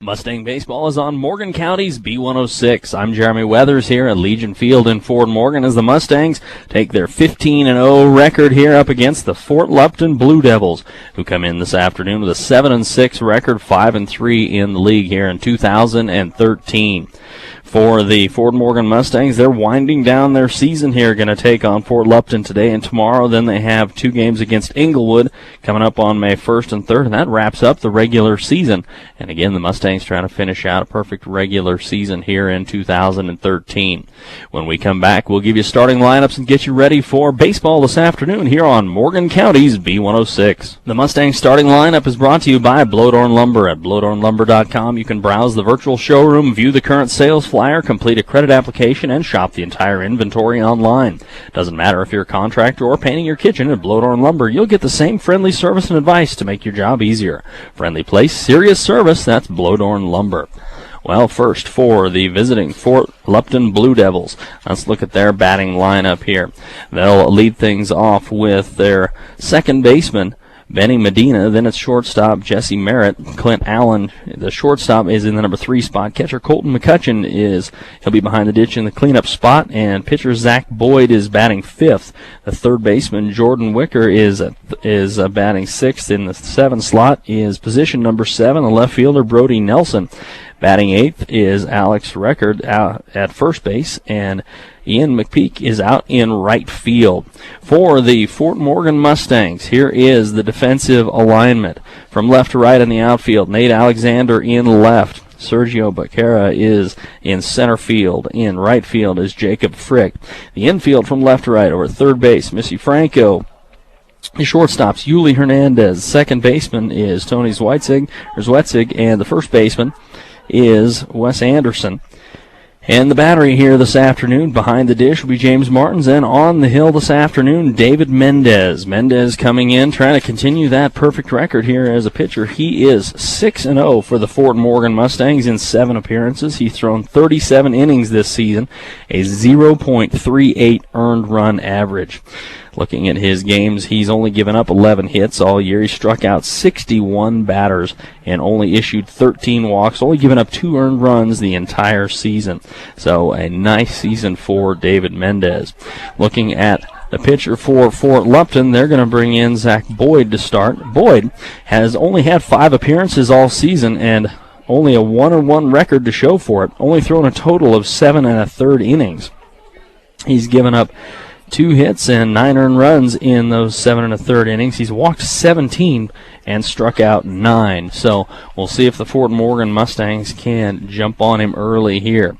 Mustang Baseball is on Morgan County's B106. I'm Jeremy Weathers here at Legion Field in Fort Morgan as the Mustangs take their 15-0 record here up against the Fort Lupton Blue Devils, who come in this afternoon with a 7-6 record, 5-3 in the league here in 2013. For the Fort Morgan Mustangs, they're winding down their season here, going to take on Fort Lupton today and tomorrow. Then they have two games against Inglewood coming up on May 1st and 3rd, and that wraps up the regular season. And again, the Mustangs trying to finish out a perfect regular season here in 2013. When we come back, we'll give you starting lineups and get you ready for baseball this afternoon here on Morgan County's B106. The Mustang starting lineup is brought to you by Blodorn Lumber. At blodornlumber.com, you can browse the virtual showroom, view the current sales flyer, complete a credit application, and shop the entire inventory online. Doesn't matter if you're a contractor or painting your kitchen at Blodorn Lumber, you'll get the same friendly service and advice to make your job easier. Friendly place, serious service, that's Blodorn Lumber. Well, first for the visiting Fort Lupton Blue Devils, let's look at their batting lineup here. They'll lead things off with their second baseman, Benny Medina. Then it's shortstop Jesse Merritt. Clint Allen, the shortstop, is in the number 3 spot. Catcher Colton McCutcheon he'll be behind the ditch in the cleanup spot, and pitcher Zach Boyd is batting 5th. The third baseman Jordan Wicker is batting 6th. In the 7 slot is position number 7, the left fielder Brody Nelson. Batting 8th is Alex Record out at first base, and Ian McPeak is out in right field. For the Fort Morgan Mustangs, here is the defensive alignment. From left to right in the outfield, Nate Alexander in left. Sergio Becerra is in center field. In right field is Jacob Frick. The infield from left to right over at third base, Missy Franco. The shortstop's Yuli Hernandez. Second baseman is Tony Zwetzig, and the first baseman is Wes Anderson. And the battery here this afternoon behind the dish will be James Martins, and on the hill this afternoon, David Mendez. Mendez coming in, trying to continue that perfect record here as a pitcher. He is 6-0 for the Fort Morgan Mustangs in 7 appearances. He's thrown 37 innings this season, a 0.38 earned run average. Looking at his games, he's only given up 11 hits all year. He struck out 61 batters and only issued 13 walks, only given up 2 earned runs the entire season. So a nice season for David Mendez. Looking at the pitcher for Fort Lupton, they're going to bring in Zach Boyd to start. Boyd has only had 5 appearances all season and only a 1-1 record to show for it, only thrown a total of 7 1/3 innings. He's given up 2 hits and 9 earned runs in those 7 1/3 innings. He's walked 17 and struck out 9. So we'll see if the Fort Morgan Mustangs can jump on him early here.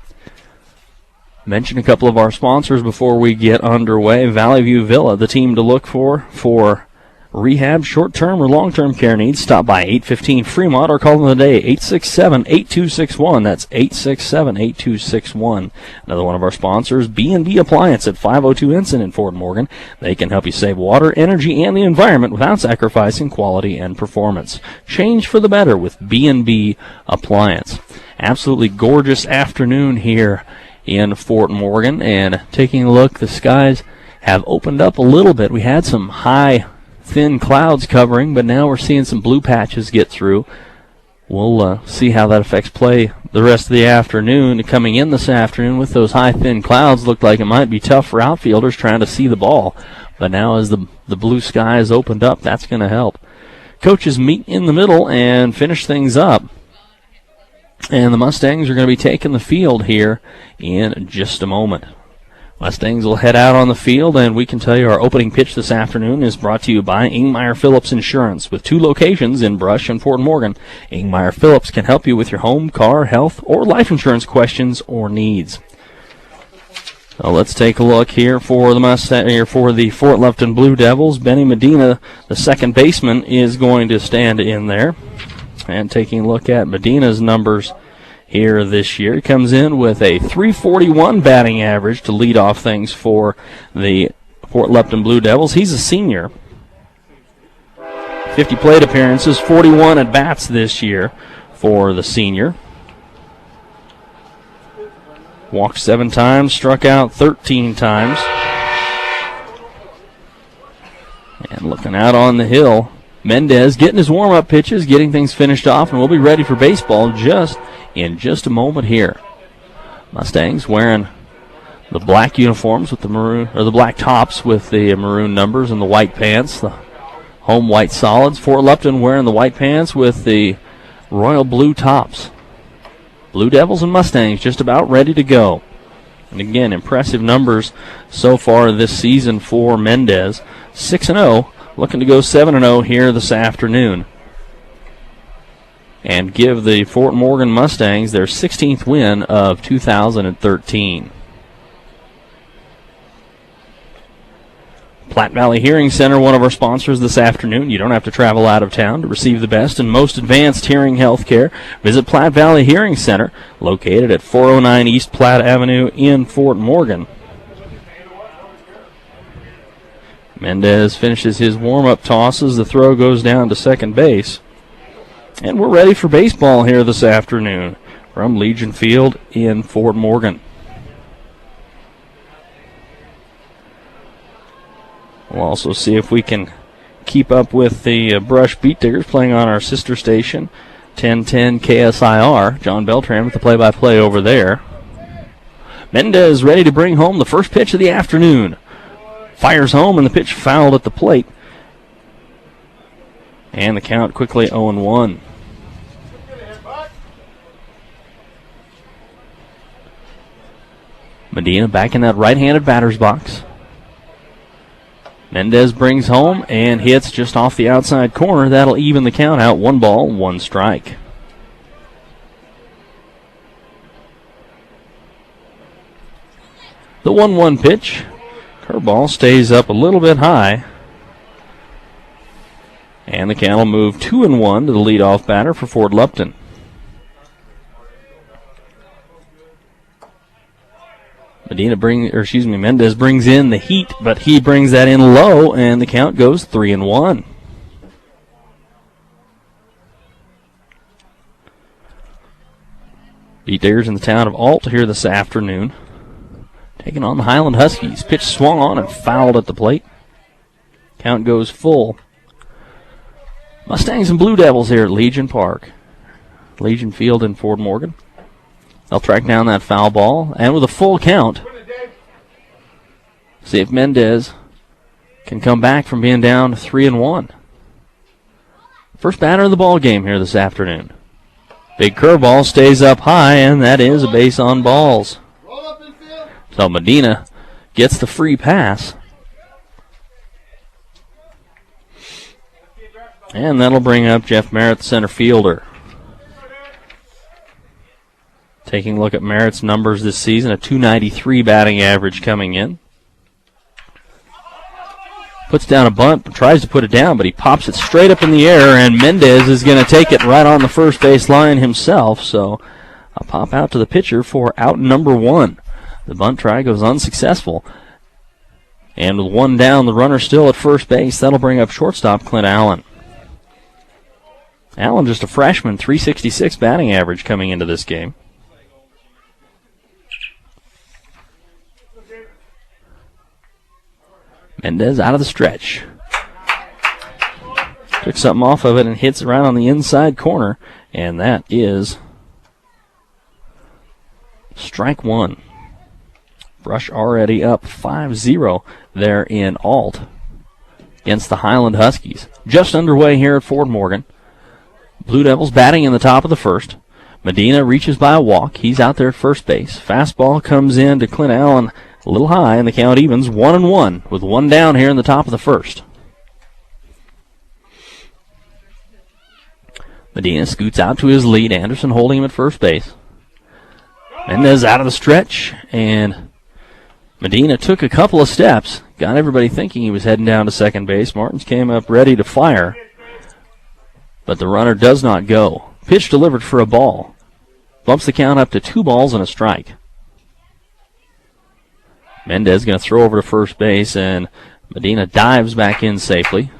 Mention a couple of our sponsors before we get underway. Valley View Villa, the team to look for rehab, short-term, or long-term care needs. Stop by 815 Fremont or call them today, 867-8261. That's 867-8261. Another one of our sponsors, B&B Appliance at 502 Ensign in Fort Morgan. They can help you save water, energy, and the environment without sacrificing quality and performance. Change for the better with B&B Appliance. Absolutely gorgeous afternoon here in Fort Morgan, and taking a look, the skies have opened up a little bit. We had some high thin clouds covering, but now we're seeing some blue patches get through. We'll see how that affects play the rest of the afternoon. Coming in this afternoon with those high thin clouds, looked like it might be tough for outfielders trying to see the ball. But now as the blue skies opened up, that's going to help. Coaches meet in the middle and finish things up. And the Mustangs are going to be taking the field here in just a moment. Mustangs will head out on the field, and we can tell you our opening pitch this afternoon is brought to you by Ingmeyer Phillips Insurance. With 2 locations in Brush and Fort Morgan, Ingmeyer Phillips can help you with your home, car, health, or life insurance questions or needs. So let's take a look here for the Fort Lupton Blue Devils. Benny Medina, the second baseman, is going to stand in there. And taking a look at Medina's numbers here this year, he comes in with a .341 batting average to lead off things for the Fort Lupton Blue Devils. He's a senior. 50 plate appearances, 41 at-bats this year for the senior. Walked 7 times, struck out 13 times. And looking out on the hill Mendez getting his warm-up pitches, getting things finished off, and we'll be ready for baseball in just a moment here. Mustangs wearing the black uniforms with the maroon, or the black tops with the maroon numbers, and the white pants, the home white solids. Fort Lupton wearing the white pants with the royal blue tops. Blue Devils and Mustangs just about ready to go. And again, impressive numbers so far this season for Mendez. 6-0. Looking to go 7-0 here this afternoon. And give the Fort Morgan Mustangs their 16th win of 2013. Platte Valley Hearing Center, one of our sponsors this afternoon. You don't have to travel out of town to receive the best and most advanced hearing health care. Visit Platte Valley Hearing Center, located at 409 East Platte Avenue in Fort Morgan. Mendez finishes his warm-up tosses. The throw goes down to second base. And we're ready for baseball here this afternoon from Legion Field in Fort Morgan. We'll also see if we can keep up with the Brush Beat Diggers playing on our sister station, 1010 KSIR. John Beltran with the play-by-play over there. Mendez ready to bring home the first pitch of the afternoon. Fires home, and the pitch fouled at the plate. And the count quickly 0-1. Medina back in that right-handed batter's box. Mendez brings home and hits just off the outside corner. That'll even the count out. 1 ball, 1 strike. The 1-1 pitch. Curveball stays up a little bit high. And the count will move 2-1 to the leadoff batter for Fort Lupton. Mendez brings in the heat, but he brings that in low, and the count goes 3-1. Beat Diggers in the town of Alt here this afternoon, taking on the Highland Huskies. Pitch swung on and fouled at the plate. Count goes full. Mustangs and Blue Devils here at Legion Park. Legion Field in Fort Morgan. They'll track down that foul ball, and with a full count, see if Mendez can come back from being down 3-1. First batter of the ball game here this afternoon. Big curveball stays up high, and that is a base on balls. So Medina gets the free pass. And that'll bring up Jeff Merritt, the center fielder. Taking a look at Merritt's numbers this season, a .293 batting average coming in. Puts down a bunt, tries to put it down, but he pops it straight up in the air, and Mendez is going to take it right on the first base line himself. So a pop out to the pitcher for out number 1. The bunt try goes unsuccessful. And with 1 down, the runner still at first base. That'll bring up shortstop Clint Allen. Allen just a freshman, .366 batting average coming into this game. Mendez out of the stretch. Took something off of it and hits it right on the inside corner, and that is strike 1. Brush already up 5-0 there in Alt against the Highland Huskies. Just underway here at Fort Morgan. Blue Devils batting in the top of the first. Medina reaches by a walk. He's out there at first base. Fastball comes in to Clint Allen a little high, and the count evens 1-1 with 1 down here in the top of the first. Medina scoots out to his lead. Anderson holding him at first base. Mendez out of the stretch, and Medina took a couple of steps, got everybody thinking he was heading down to second base. Martins came up ready to fire, but the runner does not go. Pitch delivered for a ball. Bumps the count up to 2 balls and a strike. Mendez going to throw over to first base, and Medina dives back in safely.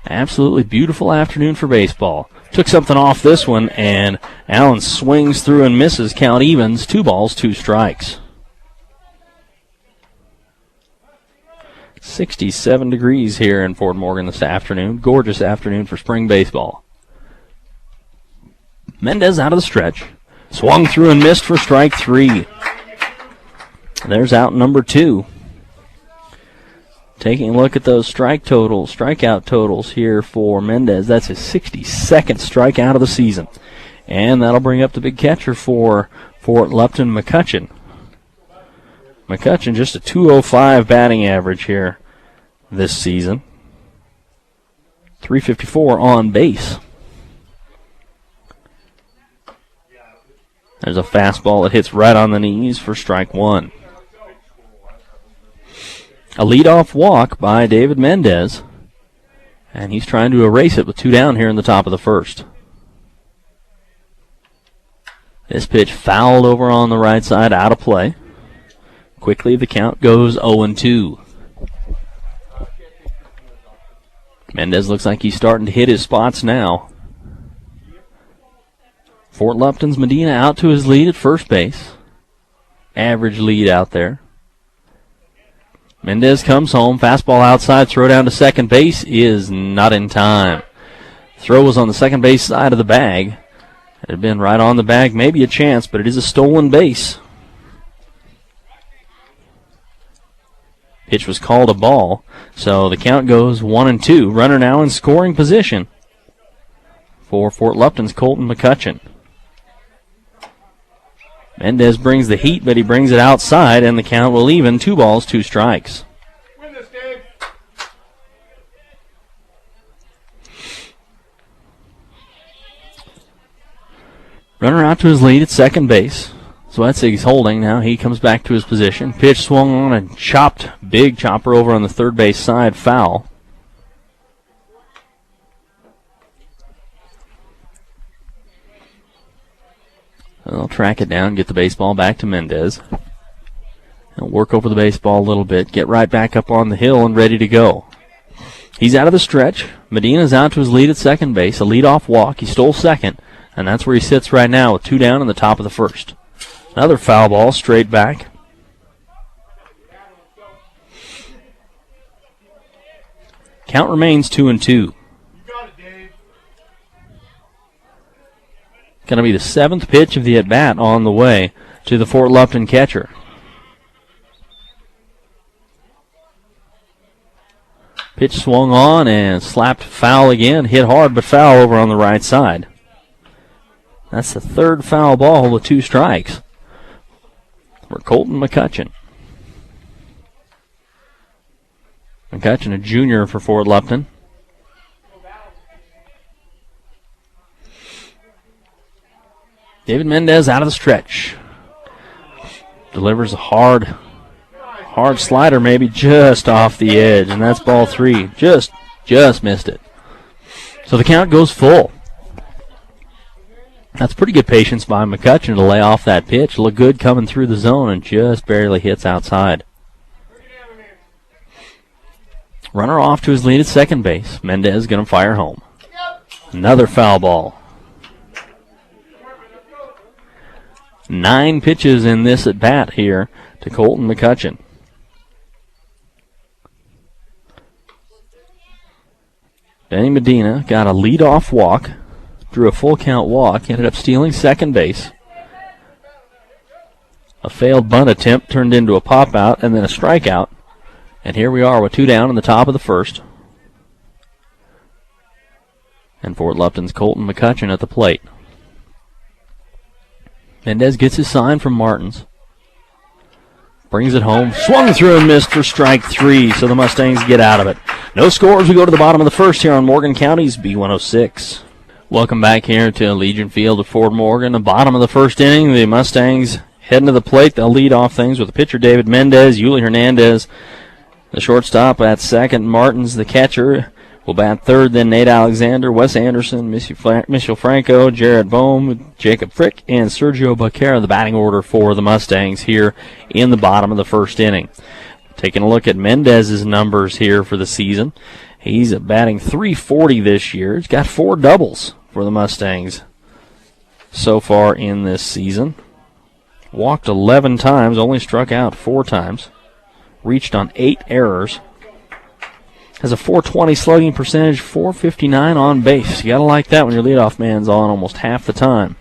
Absolutely beautiful afternoon for baseball. Took something off this one, and Allen swings through and misses. Count evens, 2 balls, 2 strikes. 67 degrees here in Fort Morgan this afternoon. Gorgeous afternoon for spring baseball. Mendez out of the stretch. Swung through and missed for strike 3. There's out number 2. Taking a look at those strikeout totals here for Mendez. That's his 62nd strikeout of the season. And that'll bring up the big catcher for Lupton, McCutcheon. McCutcheon just a .205 batting average here this season. .354 on base. There's a fastball that hits right on the knees for strike 1. A leadoff walk by David Mendez, and he's trying to erase it with 2 down here in the top of the first. This pitch fouled over on the right side, out of play. Quickly, the count goes 0-2. Mendez looks like he's starting to hit his spots now. Fort Lupton's Medina out to his lead at first base. Average lead out there. Mendez comes home. Fastball outside. Throw down to second base is not in time. Throw was on the second base side of the bag. It had been right on the bag. Maybe a chance, but it is a stolen base. Pitch was called a ball. So the count goes 1-2. Runner now in scoring position for Fort Lupton's Colton McCutcheon. Mendez brings the heat, but he brings it outside, and the count will even. 2 balls, 2 strikes. Win this game. Runner out to his lead at second base. Zwetzig's holding now. He comes back to his position. Pitch swung on and chopped. Big chopper over on the third base side. Foul. They'll track it down, get the baseball back to Mendez. He'll work over the baseball a little bit, get right back up on the hill and ready to go. He's out of the stretch. Medina's out to his lead at second base. A leadoff walk. He stole second, and that's where he sits right now with 2 down in the top of the first. Another foul ball straight back. Count remains 2-2. Going to be the 7th pitch of the at-bat on the way to the Fort Lupton catcher. Pitch swung on and slapped foul again. Hit hard, but foul over on the right side. That's the 3rd foul ball with 2 strikes for Colton McCutcheon. McCutcheon, a junior for Fort Lupton. David Mendez out of the stretch. Delivers a hard slider, maybe just off the edge, and that's ball 3. Just missed it. So the count goes full. That's pretty good patience by McCutcheon to lay off that pitch. Look good coming through the zone and just barely hits outside. Runner off to his lead at second base. Mendez going to fire home. Another foul ball. 9 pitches in this at-bat here to Colton McCutcheon. Benny Medina got a leadoff walk, drew a full count walk, ended up stealing second base. A failed bunt attempt turned into a pop-out and then a strikeout. And here we are with 2 down in the top of the first. And Fort Lupton's Colton McCutcheon at the plate. Mendez gets his sign from Martins. Brings it home. Swung through and missed for strike 3, so the Mustangs get out of it. No scores. We go to the bottom of the first here on Morgan County's B106. Welcome back here to Legion Field at Fort Morgan. The bottom of the first inning, the Mustangs heading to the plate. They'll lead off things with the pitcher David Mendez, Yuli Hernandez, the shortstop at second, Martins, the catcher, will bat third, then Nate Alexander, Wes Anderson, Michel Franco, Jared Bohm, Jacob Frick, and Sergio Baquera, the batting order for the Mustangs here in the bottom of the first inning. Taking a look at Mendez's numbers here for the season. He's batting .340 this year. He's got 4 doubles for the Mustangs so far in this season. Walked 11 times, only struck out 4 times. Reached on 8 errors. Has a .420 slugging percentage, .459 on base. You got to like that when your leadoff man's on almost half the time.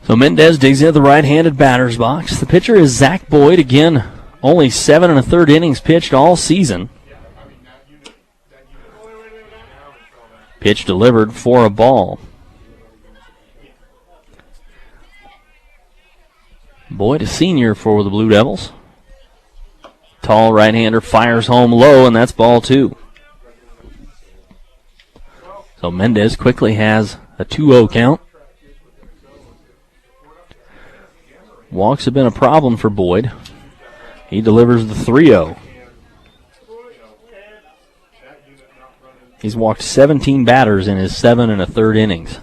So Mendez digs into the right-handed batter's box. The pitcher is Zach Boyd. Again, only 7 1/3 innings pitched all season. Pitch delivered for a ball. Boyd, a senior for the Blue Devils. Tall right-hander fires home low, and that's ball 2. So Mendez quickly has a 2-0 count. Walks have been a problem for Boyd. He delivers the 3-0. He's walked 17 batters in his 7 1/3 innings.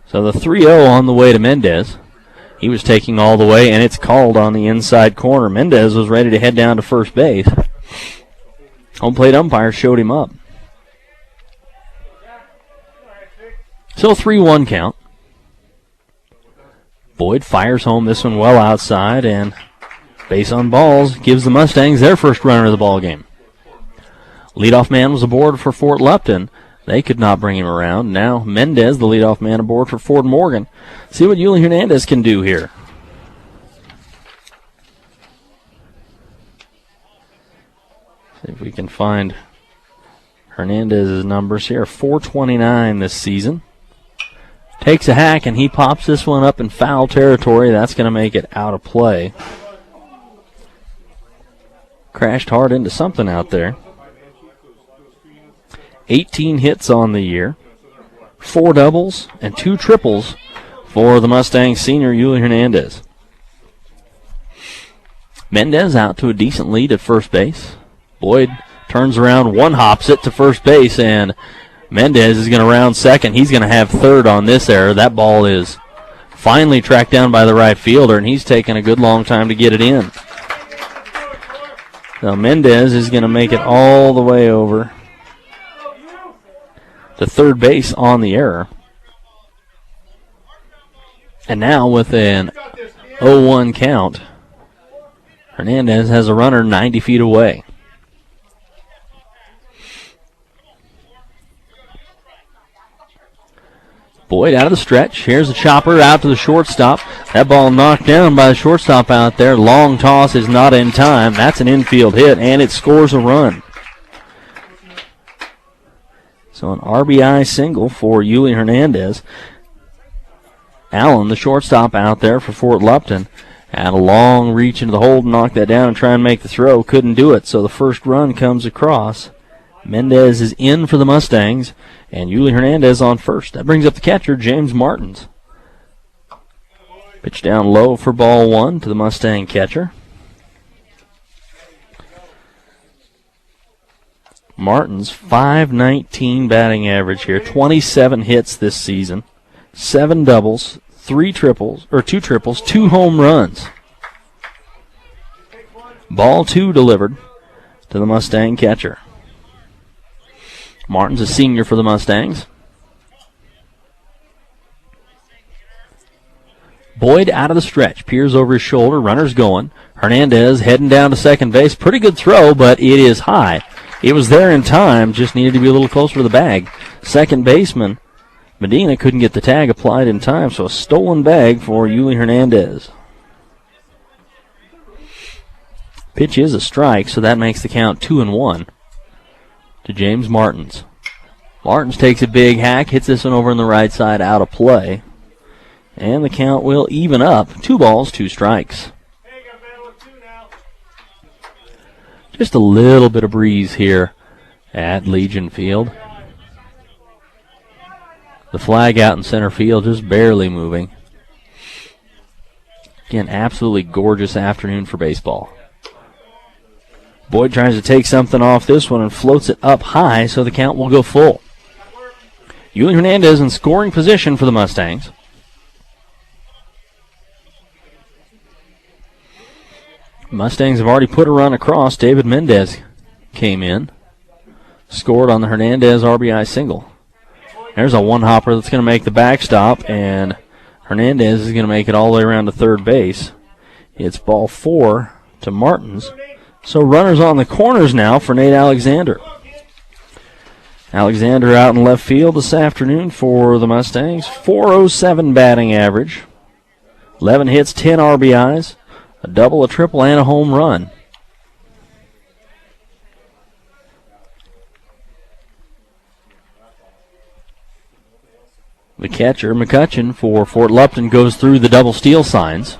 So the 3-0 on the way to Mendez. He was taking all the way, and it's called on the inside corner. Mendez was ready to head down to first base. Home plate umpire showed him up. So 3-1 count. Boyd fires home this one well outside, and base on balls gives the Mustangs their first runner of the ball game. Leadoff man was aboard for Fort Lupton. They could not bring him around. Now Mendez, the leadoff man, aboard for Fort Morgan. See what Yuli Hernandez can do here. See if we can find Hernandez's numbers here. .429 this season. Takes a hack, and he pops this one up in foul territory. That's going to make it out of play. Crashed hard into something out there. 18 hits on the year, 4 doubles and 2 triples for the Mustang senior Yuli Hernandez. Mendez out to a decent lead at first base. Boyd turns around, one hops it to first base, and Mendez is going to round second. He's going to have third on this error. That ball is finally tracked down by the right fielder, and he's taken a good long time to get it in. So Mendez is going to make it all the way over to third base on the error. And now with an 0-1 count, Hernandez has a runner 90 feet away. Boyd out of the stretch. Here's a chopper out to the shortstop. That ball knocked down by the shortstop out there. Long toss is not in time. That's an infield hit, and it scores a run. So an RBI single for Yuli Hernandez. Allen, the shortstop out there for Fort Lupton, had a long reach into the hole to knock that down and try and make the throw. Couldn't do it, so the first run comes across. Mendez is in for the Mustangs, and Yuli Hernandez on first. That brings up the catcher, James Martins. Pitch down low for ball 1 to the Mustang catcher. Martins, .519 batting average here, 27 hits this season, 7 doubles, 2 triples, 2 home runs. Ball 2 delivered to the Mustang catcher. Martin's a senior for the Mustangs. Boyd out of the stretch, peers over his shoulder, runner's going. Hernandez heading down to second base. Pretty good throw, but it is high. It was there in time, just needed to be a little closer to the bag. Second baseman Medina couldn't get the tag applied in time, so a stolen bag for Yuli Hernandez. Pitch is a strike, so that makes the count 2-1 to James Martins. Martins takes a big hack, hits this one over on the right side, out of play. And the count will even up. 2 balls, 2 strikes. Just a little bit of breeze here at Legion Field. The flag out in center field just barely moving. Again, absolutely gorgeous afternoon for baseball. Boyd tries to take something off this one and floats it up high, so the count will go full. Yuli Hernandez in scoring position for the Mustangs. Mustangs have already put a run across. David Mendez came in, scored on the Hernandez RBI single. There's a one-hopper that's going to make the backstop, and Hernandez is going to make it all the way around to third base. It's ball 4 to Martins. So runners on the corners now for Nate Alexander. Alexander out in left field this afternoon for the Mustangs. .407 batting average. 11 hits, 10 RBIs, a double, a triple, and a home run. The catcher, McCutcheon, for Fort Lupton goes through the double steal signs.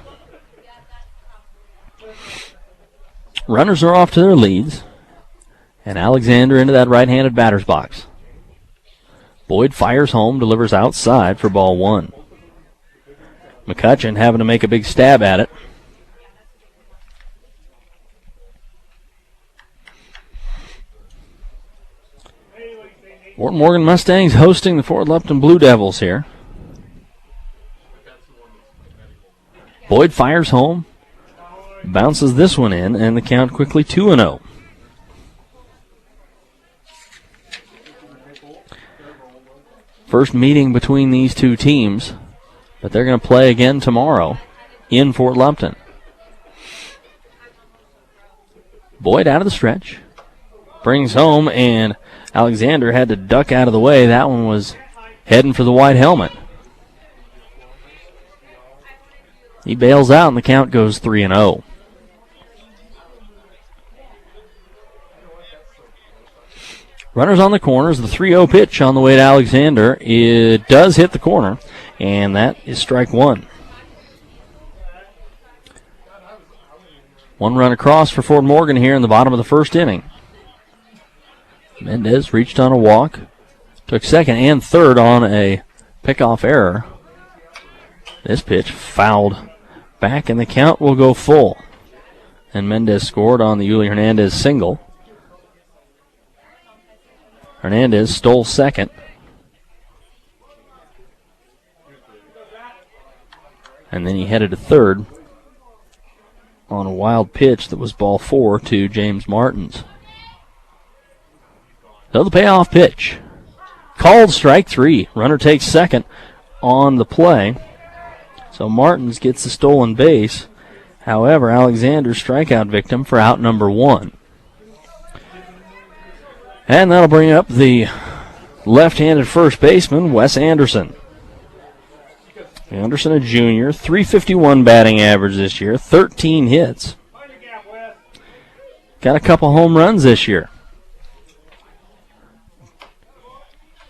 Runners are off to their leads. And Alexander into that right-handed batter's box. Boyd fires home, delivers outside for ball one. McCutcheon having to make a big stab at it. Fort Morgan Mustangs hosting the Fort Lupton Blue Devils here. Boyd fires home, bounces this one in, and the count quickly 2-0. First meeting between these two teams, but they're going to play again tomorrow in Fort Lupton. Boyd out of the stretch, brings home, and Alexander had to duck out of the way. That one was heading for the white helmet. He bails out, and the count goes 3-0. Runners on the corners. The 3-0 pitch on the way to Alexander. It does hit the corner, and that is strike one. One run across for Fort Morgan here in the bottom of the first inning. Mendez reached on a walk, took second and third on a pickoff error. This pitch fouled back, and the count will go full. And Mendez scored on the Yuli Hernandez single. Hernandez stole second. And then he headed to third on a wild pitch that was ball four to James Martins. So the payoff pitch. Called strike three. Runner takes second on the play. So Martins gets the stolen base. However, Alexander's strikeout victim for out number one. And that'll bring up the left-handed first baseman, Wes Anderson. Anderson, a junior, .351 batting average this year, 13 hits. Got a couple home runs this year.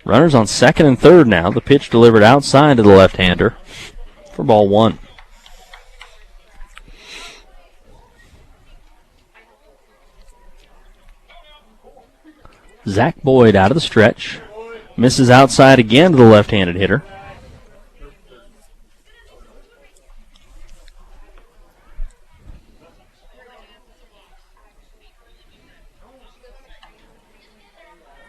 Runners on second and third now. The pitch delivered outside to the left-hander for ball one. Zach Boyd out of the stretch. Misses outside again to the left-handed hitter.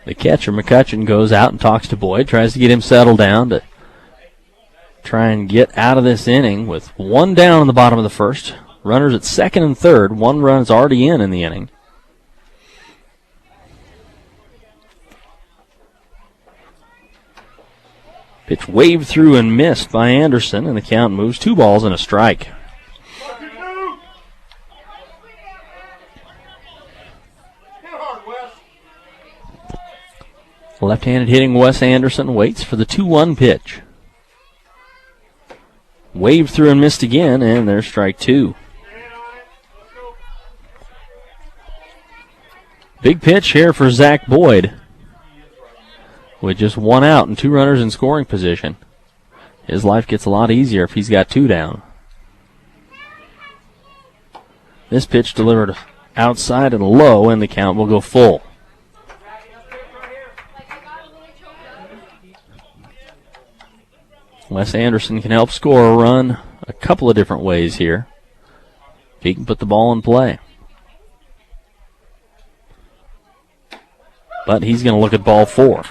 The catcher, McCutcheon, goes out and talks to Boyd, tries to get him settled down to try and get out of this inning with one down in the bottom of the first. Runners at second and third. One run is already in the inning. Pitch waved through and missed by Anderson, and the count moves 2 balls and a strike. Left-handed hitting Wes Anderson waits for the 2-1 pitch. Waved through and missed again, and there's strike 2. Big pitch here for Zach Boyd. With just 1 out and 2 runners in scoring position. His life gets a lot easier if he's got 2 down. This pitch delivered outside and low, and the count will go full. Wes Anderson can help score a run a couple of different ways here. He can put the ball in play. But he's going to look at ball 4.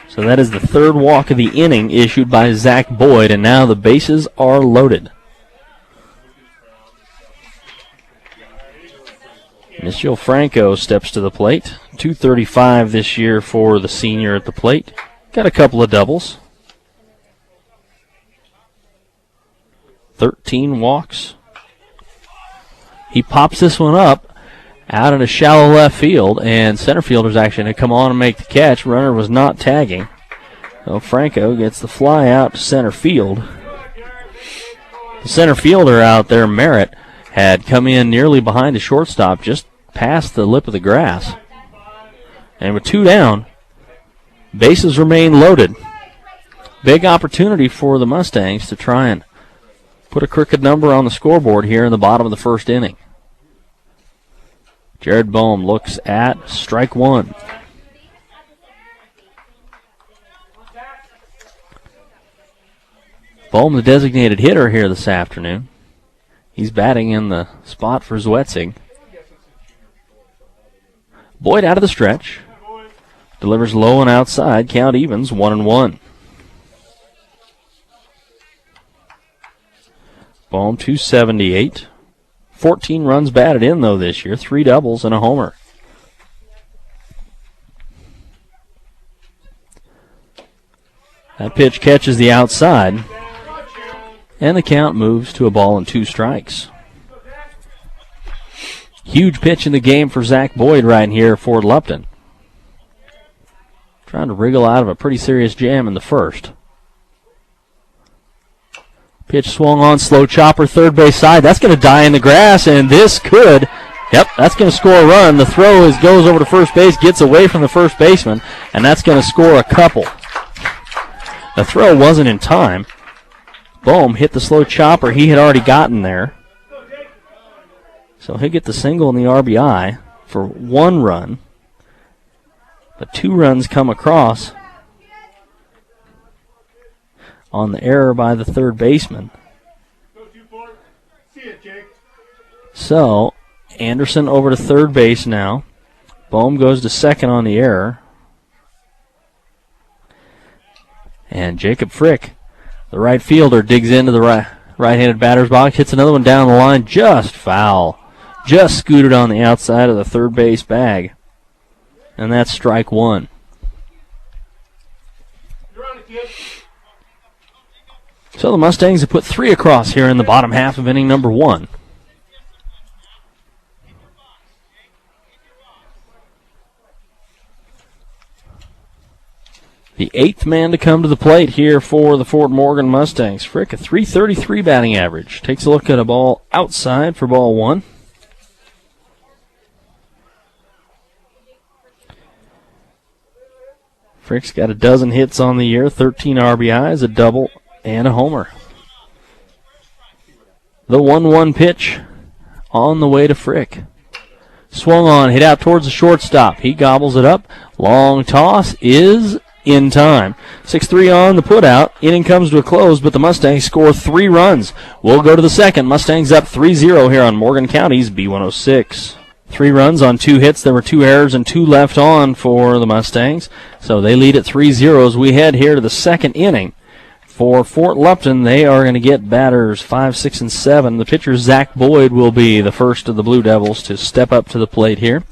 So that is the 3rd walk of the inning issued by Zach Boyd, and now the bases are loaded. Michio Franco steps to the plate. .235 this year for the senior at the plate. Got a couple of doubles. 13 walks. He pops this one up out in a shallow left field, and center fielders actually to come on and make the catch. Runner was not tagging. So Franco gets the fly out to center field. The center fielder out there, Merritt, had come in nearly behind the shortstop, just past the lip of the grass. And with 2 down, bases remain loaded. Big opportunity for the Mustangs to try and put a crooked number on the scoreboard here in the bottom of the first inning. Jared Bohm looks at strike 1. Bohm, the designated hitter here this afternoon. He's batting in the spot for Zwetzig. Boyd out of the stretch. Delivers low and outside. Count evens, 1-1. Bohm, 278. 14 runs batted in, though, this year. 3 doubles and a homer. That pitch catches the outside. And the count moves to a ball and 2 strikes. Huge pitch in the game for Zach Boyd right here for Lupton. Trying to wriggle out of a pretty serious jam in the first. Pitch swung on, slow chopper, third base side. That's going to die in the grass, and this could. Yep, that's going to score a run. The throw goes over to first base, gets away from the first baseman, and that's going to score a couple. The throw wasn't in time. Bohm hit the slow chopper. He had already gotten there. So he'll get the single and the RBI for 1 run. But 2 runs come across on the error by the third baseman. So Anderson over to third base now. Bohm goes to second on the error. And Jacob Frick, the right fielder, digs into the right-handed batter's box, hits another one down the line, just foul. Just scooted on the outside of the third base bag. And that's strike 1. So the Mustangs have put 3 across here in the bottom half of inning number 1. The 8th man to come to the plate here for the Fort Morgan Mustangs. Frick, a .333 batting average. Takes a look at a ball outside for ball 1. Frick's got a dozen hits on the year, 13 RBIs, a double, and a homer. The 1-1 pitch on the way to Frick. Swung on, hit out towards the shortstop. He gobbles it up. Long toss is in time. 6-3 on the putout. Inning comes to a close, but the Mustangs score 3 runs. We'll go to the second. Mustangs up 3-0 here on Morgan County's B106. 3 runs on 2 hits. There were 2 errors and 2 left on for the Mustangs. So they lead at 3-0 as we head here to the second inning. For Fort Lupton, they are going to get batters 5, 6, and 7. The pitcher, Zach Boyd, will be the first of the Blue Devils to step up to the plate here.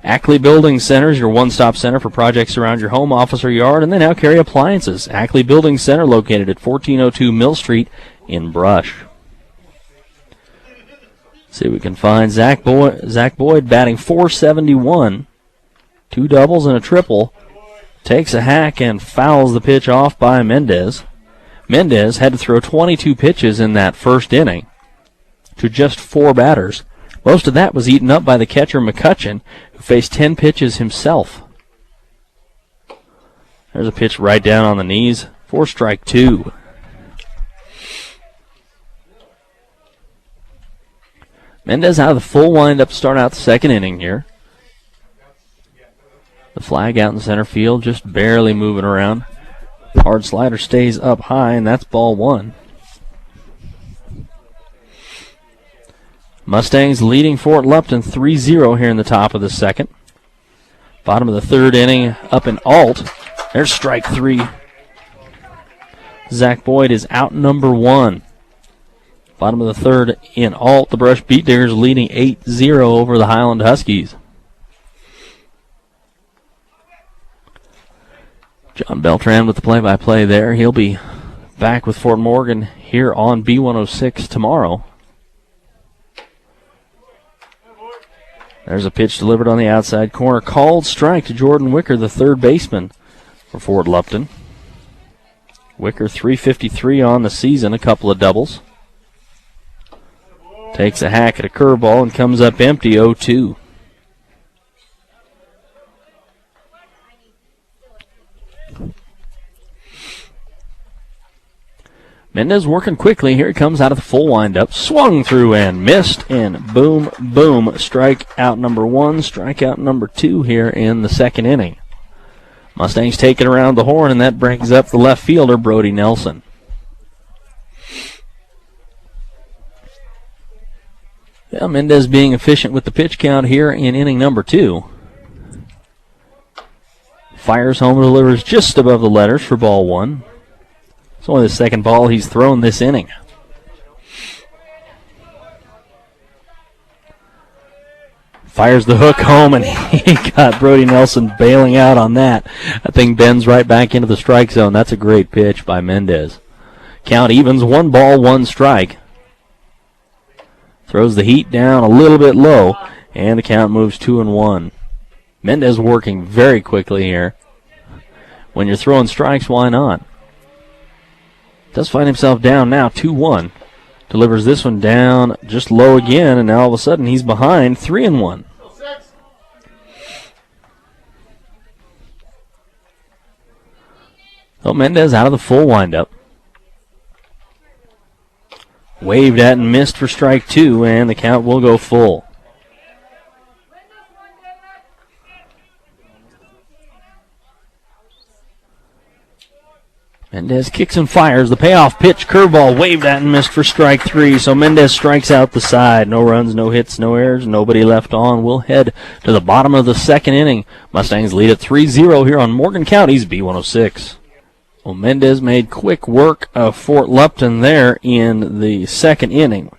Ackley Building Center is your one-stop center for projects around your home, office, or yard, and they now carry appliances. Ackley Building Center, located at 1402 Mill Street in Brush. See if we can find Zach Boyd batting .471. 2 doubles and a triple. Takes a hack and fouls the pitch off by Mendez. Mendez had to throw 22 pitches in that first inning to just 4 batters. Most of that was eaten up by the catcher McCutcheon, who faced 10 pitches himself. There's a pitch right down on the knees for strike 2. Mendez out of the full windup to start out the second inning here. The flag out in the center field, just barely moving around. Hard slider stays up high, and that's ball 1. Mustangs leading Fort Lupton 3-0 here in the top of the second. Bottom of the third inning, up in alt. There's strike 3. Zach Boyd is out number 1. Bottom of the third in alt. The Brush Beat Diggers leading 8-0 over the Highland Huskies. John Beltran with the play-by-play there. He'll be back with Fort Morgan here on B106 tomorrow. There's a pitch delivered on the outside corner. Called strike to Jordan Wicker, the third baseman for Fort Lupton. Wicker, .353 on the season, a couple of doubles. Takes a hack at a curveball and comes up empty, 0-2. Mendez working quickly. Here he comes out of the full windup. Swung through and missed. And boom, boom. Strikeout number 1, strikeout number 2 here in the second inning. Mustangs take it around the horn, and that brings up the left fielder, Brody Nelson. Yeah, Mendez being efficient with the pitch count here in inning number 2. Fires home, delivers just above the letters for ball 1. It's only the second ball he's thrown this inning. Fires the hook home, and he got Brody Nelson bailing out on that. That thing bends right back into the strike zone. That's a great pitch by Mendez. Count evens, 1 ball, 1 strike. Throws the heat down a little bit low, and the count moves 2-1. Mendez working very quickly here. When you're throwing strikes, why not? Does find himself down now, 2-1. Delivers this one down just low again, and now all of a sudden he's behind, 3-1. Oh, Mendez out of the full windup. Waved at and missed for strike 2, and the count will go full. Mendez kicks and fires. The payoff pitch, curveball, waved at and missed for strike 3. So Mendez strikes out the side. No runs, no hits, no errors, nobody left on. We'll head to the bottom of the second inning. Mustangs lead at 3-0 here on Morgan County's B106. Well, Mendez made quick work of Fort Lupton there in the second inning.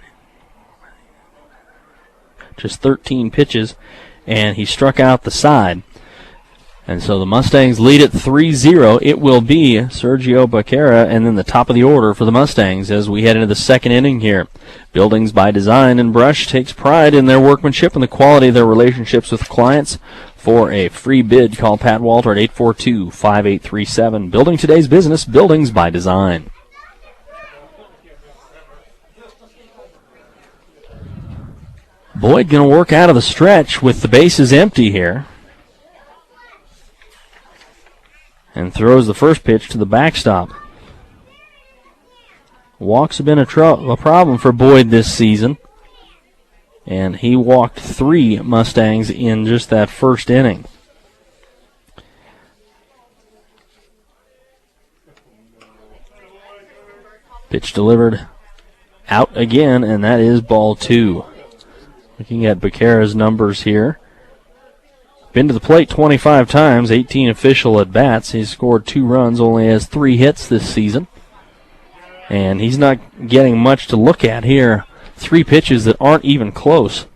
Just 13 pitches, and he struck out the side. And so the Mustangs lead at 3-0. It will be Sergio Becerra and then the top of the order for the Mustangs as we head into the second inning here. Buildings by Design and Brush takes pride in their workmanship and the quality of their relationships with clients. For a free bid, call Pat Walter at 842-5837. Building today's business, Buildings by Design. Boyd going to work out of the stretch with the bases empty here. And throws the first pitch to the backstop. Walks have been a problem for Boyd this season. And he walked 3 Mustangs in just that first inning. Pitch delivered out again, and that is ball 2. Looking at Becerra's numbers here. Been to the plate 25 times, 18 official at-bats. He's scored 2 runs, only has 3 hits this season. And he's not getting much to look at here. 3 pitches that aren't even close.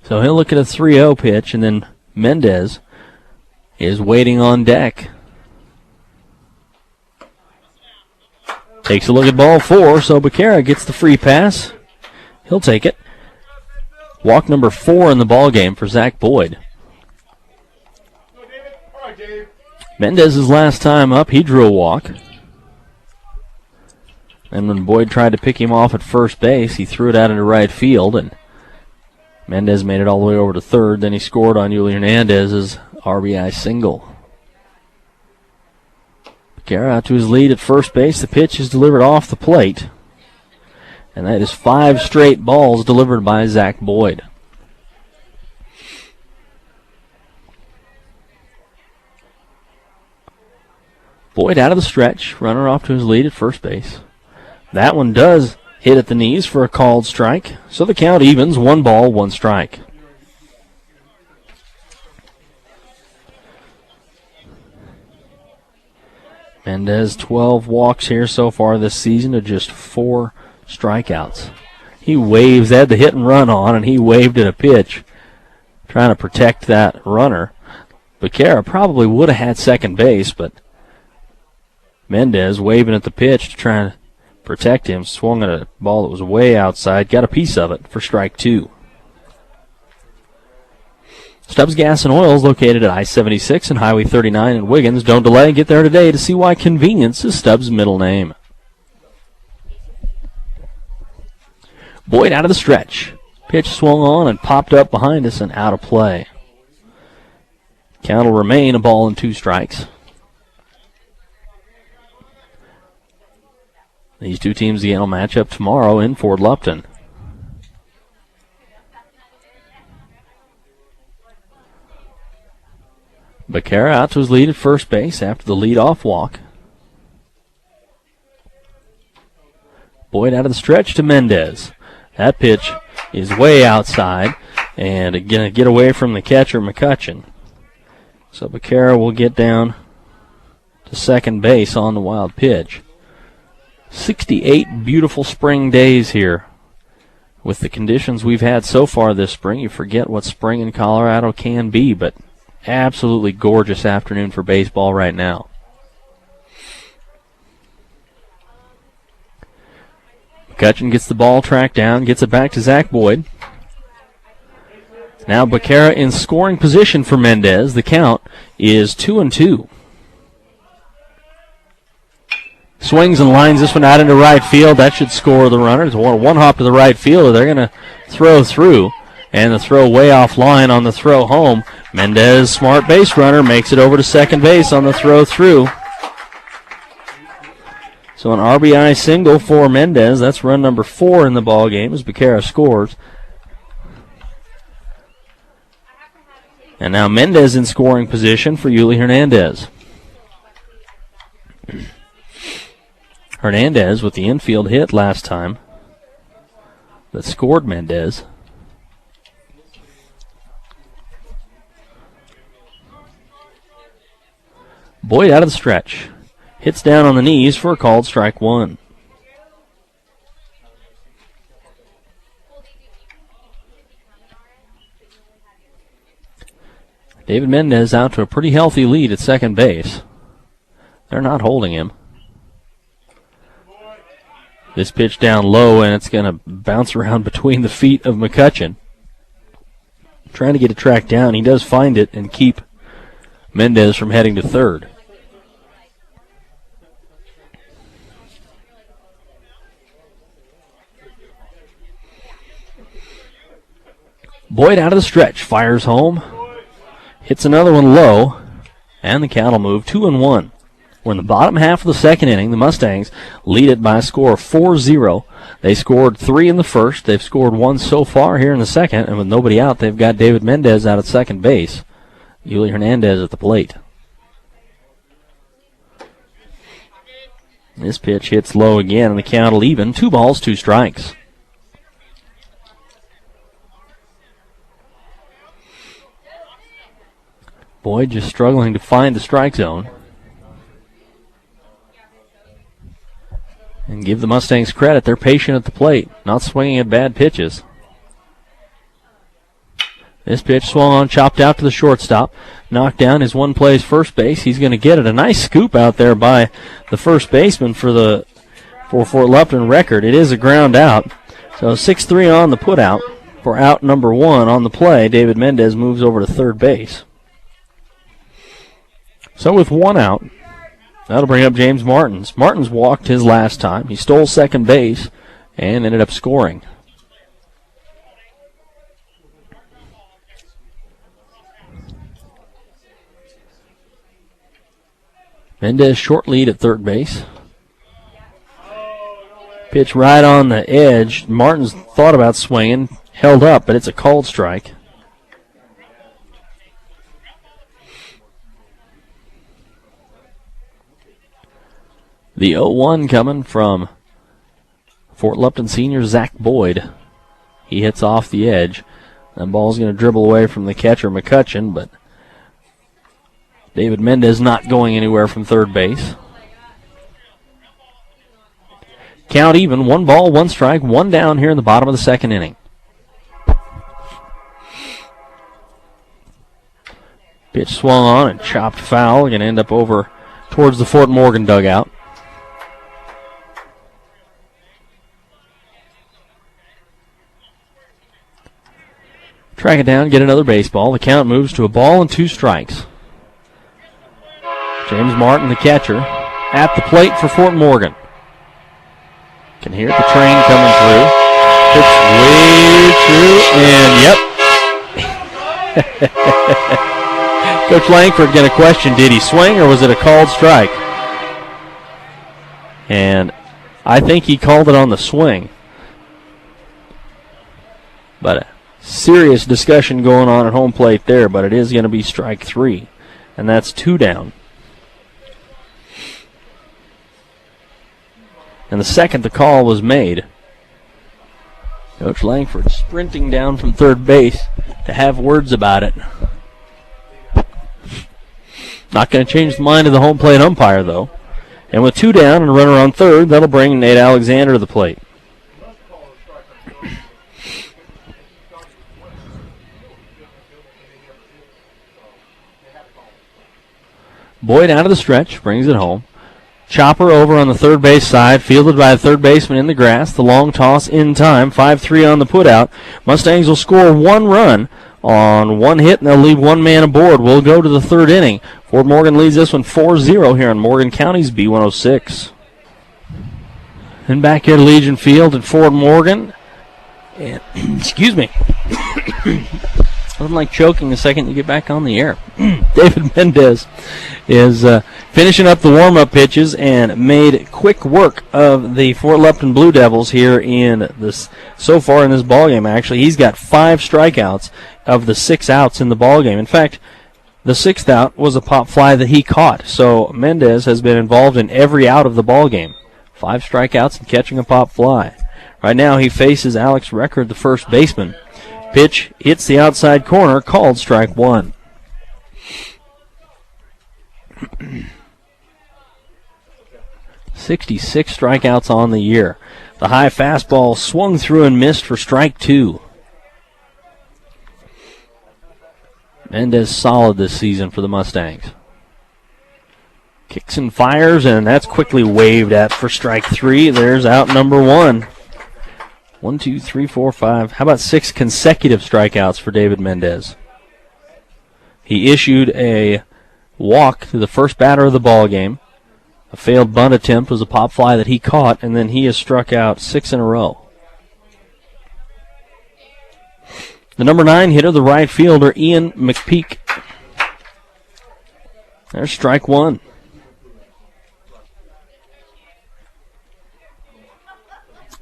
So he'll look at a 3-0 pitch, and then Mendez is waiting on deck. Takes a look at ball 4, so Becerra gets the free pass. He'll take it. Walk number 4 in the ballgame for Zach Boyd. Mendez's last time up, he drew a walk. And when Boyd tried to pick him off at first base, he threw it out into right field, and Mendez made it all the way over to third. Then he scored on Yuli Hernandez's RBI single. Becerra out to his lead at first base. The pitch is delivered off the plate. And that is 5 straight balls delivered by Zach Boyd. Boyd out of the stretch, runner off to his lead at first base. That one does hit at the knees for a called strike, so the count evens, 1 ball, 1 strike. Mendez, 12 walks here so far this season to just 4 strikeouts. He waves, had the hit and run on, and he waved at a pitch, trying to protect that runner. Becerra probably would have had second base, but Mendez waving at the pitch to try and protect him. Swung at a ball that was way outside. Got a piece of it for strike 2. Stubbs Gas and Oil is located at I-76 and Highway 39 in Wiggins. Don't delay. Get there today to see why convenience is Stubbs' middle name. Boyd out of the stretch. Pitch swung on and popped up behind us and out of play. Count will remain a ball and 2 strikes. These two teams again will match up tomorrow in Fort Lupton. Becerra out to his lead at first base after the leadoff walk. Boyd out of the stretch to Mendez. That pitch is way outside and going to get away from the catcher, McCutcheon. So Becerra will get down to second base on the wild pitch. 68 beautiful spring days here. With the conditions we've had so far this spring, you forget what spring in Colorado can be, but absolutely gorgeous afternoon for baseball right now. McCutcheon gets the ball tracked down, gets it back to Zach Boyd. Now Becerra in scoring position for Mendez. The count is 2-2. Swings and lines this one out into right field. That should score the runner. It's one hop to the right fielder. They're going to throw through, and the throw way off line on the throw home. Mendez, smart base runner, makes it over to second base on the throw through. So an RBI single for Mendez. That's run number 4 in the ball game as Becerra scores. And now Mendez in scoring position for Yuli Hernandez. Hernandez with the infield hit last time that scored Mendez. Boyd out of the stretch. Hits down on the knees for a called strike 1. David Mendez out to a pretty healthy lead at second base. They're not holding him. This pitch down low, and it's going to bounce around between the feet of McCutcheon. Trying to get it tracked down. He does find it and keep Mendez from heading to third. Boyd out of the stretch, fires home, hits another one low, and the count will move 2-1. We're in the bottom half of the second inning. The Mustangs lead it by a score of 4-0. They scored 3 in the first. They've scored 1 so far here in the second, and with nobody out, they've got David Mendez out at second base. Yuli Hernandez at the plate. This pitch hits low again, and the count will even. 2 balls, 2 strikes. Boyd just struggling to find the strike zone. And give the Mustangs credit, they're patient at the plate, not swinging at bad pitches. This pitch swung on, chopped out to the shortstop. Knocked down his one place first base. He's going to get it. A nice scoop out there by the first baseman for Fort Lupton record. It is a ground out. So 6-3 on the put out for out number 1 on the play. David Mendez moves over to third base. So with 1 out, that'll bring up James Martins. Martins walked his last time. He stole second base and ended up scoring. Mendez short lead at third base. Pitch right on the edge. Martins thought about swinging, held up, but it's a called strike. The 0-1 coming from Fort Lupton senior Zach Boyd. He hits off the edge. That ball's going to dribble away from the catcher, McCutcheon, but David Mendez not going anywhere from third base. Count even, 1 ball, 1 strike, 1 down here in the bottom of the second inning. Pitch swung on and chopped foul. Going to end up over towards the Fort Morgan dugout. Track it down, get another baseball. The count moves to a ball and 2 strikes. James Martin, the catcher, at the plate for Fort Morgan. Can hear the train coming through. Pitch way through, and yep. Coach Langford going to question, did he swing or was it a called strike? And I think he called it on the swing. But a serious discussion going on at home plate there, but it is going to be strike 3, and that's 2 down. And the second the call was made, Coach Langford sprinting down from third base to have words about it. Not going to change the mind of the home plate umpire, though. And with 2 down and a runner on third, that'll bring Nate Alexander to the plate. Boyd out of the stretch, brings it home. Chopper over on the third base side, fielded by the third baseman in the grass. The long toss in time, 5-3 on the putout. Mustangs will score 1 run on 1 hit, and they'll leave 1 man aboard. We'll go to the 3rd inning. Fort Morgan leads this one 4-0 here on Morgan County's B106. And back here to Legion Field at Fort Morgan. And, excuse me. Nothing like choking the second you get back on the air. David Mendez is finishing up the warm-up pitches and made quick work of the Fort Lupton Blue Devils here in this so far in this ballgame. Actually, he's got 5 strikeouts of the 6 outs in the ballgame. In fact, the 6th out was a pop fly that he caught. So Mendez has been involved in every out of the ballgame. 5 strikeouts and catching a pop fly. Right now he faces Alex Record, the first baseman. Pitch hits the outside corner, called strike 1. .66 strikeouts on the year. The high fastball swung through and missed for strike 2. Mendez solid this season for the Mustangs. Kicks and fires, and that's quickly waved at for strike 3. There's out number 1. 1, 2, 3, 4, 5. How about 6 consecutive strikeouts for David Mendez? He issued a walk to the first batter of the ball game. A failed bunt attempt was a pop fly that he caught, and then he has struck out 6 in a row. The number 9 hitter, the right fielder, Ian McPeak. There's strike 1.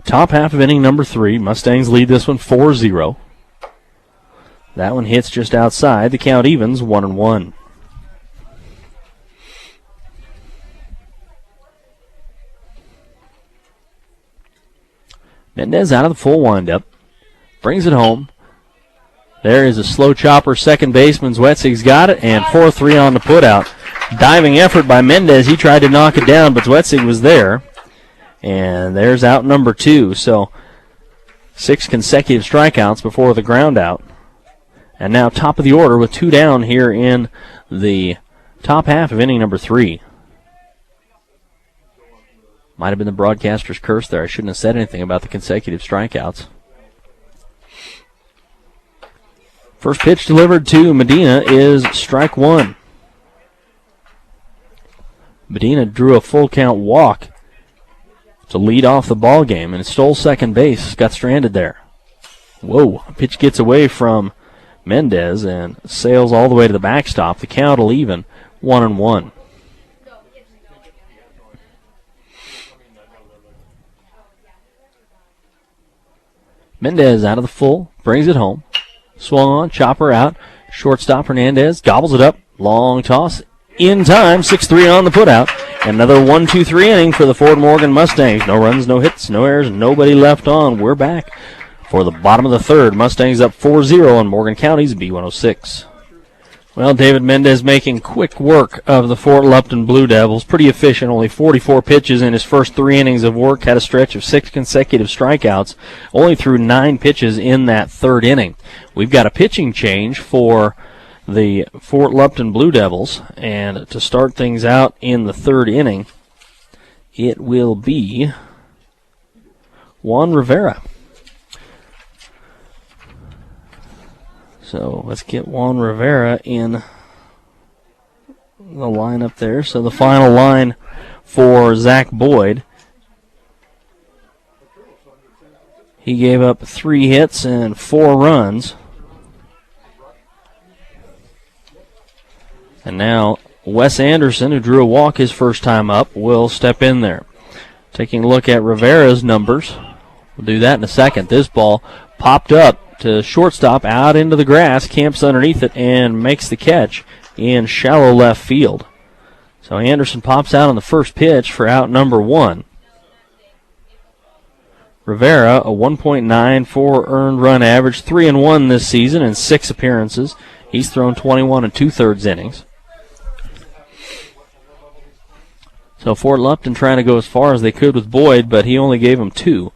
Top half of inning number 3. Mustangs lead this one 4-0. That one hits just outside. The count evens 1-1. Mendez out of the full windup. Brings it home. There is a slow chopper. Second baseman Zwetzig's got it. And 4-3 on the putout. Diving effort by Mendez. He tried to knock it down, but Zwetzig was there. And there's out number 2. So 6 consecutive strikeouts before the ground out. And now top of the order with 2 down here in the top half of inning number 3. Might have been the broadcaster's curse there. I shouldn't have said anything about the consecutive strikeouts. First pitch delivered to Medina is strike 1. Medina drew a full count walk to lead off the ball game, and stole second base, got stranded there. Whoa, pitch gets away from Mendez and sails all the way to the backstop. The count will even 1-1. Mendez out of the full, brings it home. Swung on, chopper out. Shortstop Hernandez gobbles it up. Long toss in time, 6-3 on the putout. Another 1-2-3 inning for the Fort Morgan Mustangs. No runs, no hits, no errors, nobody left on. We're back for the bottom of the 3rd. Mustangs up 4-0 on Morgan County's B106. Well, David Mendez making quick work of the Fort Lupton Blue Devils. Pretty efficient, only 44 pitches in his first 3 innings of work. Had a stretch of 6 consecutive strikeouts. Only threw 9 pitches in that 3rd inning. We've got a pitching change for the Fort Lupton Blue Devils, and to start things out in the 3rd inning, it will be Juan Rivera. So let's get Juan Rivera in the lineup there. So the final line for Zach Boyd. He gave up 3 hits and 4 runs. And now Wes Anderson, who drew a walk his first time up, will step in there. Taking a look at Rivera's numbers. We'll do that in a second. This ball popped up to shortstop, out into the grass, camps underneath it, and makes the catch in shallow left field. So Anderson pops out on the first pitch for out number 1. Rivera, a 1.94 earned run average, 3-1 this season in 6 appearances. He's thrown 21 2/3 innings. So Fort Lupton trying to go as far as they could with Boyd, but he only gave him 2.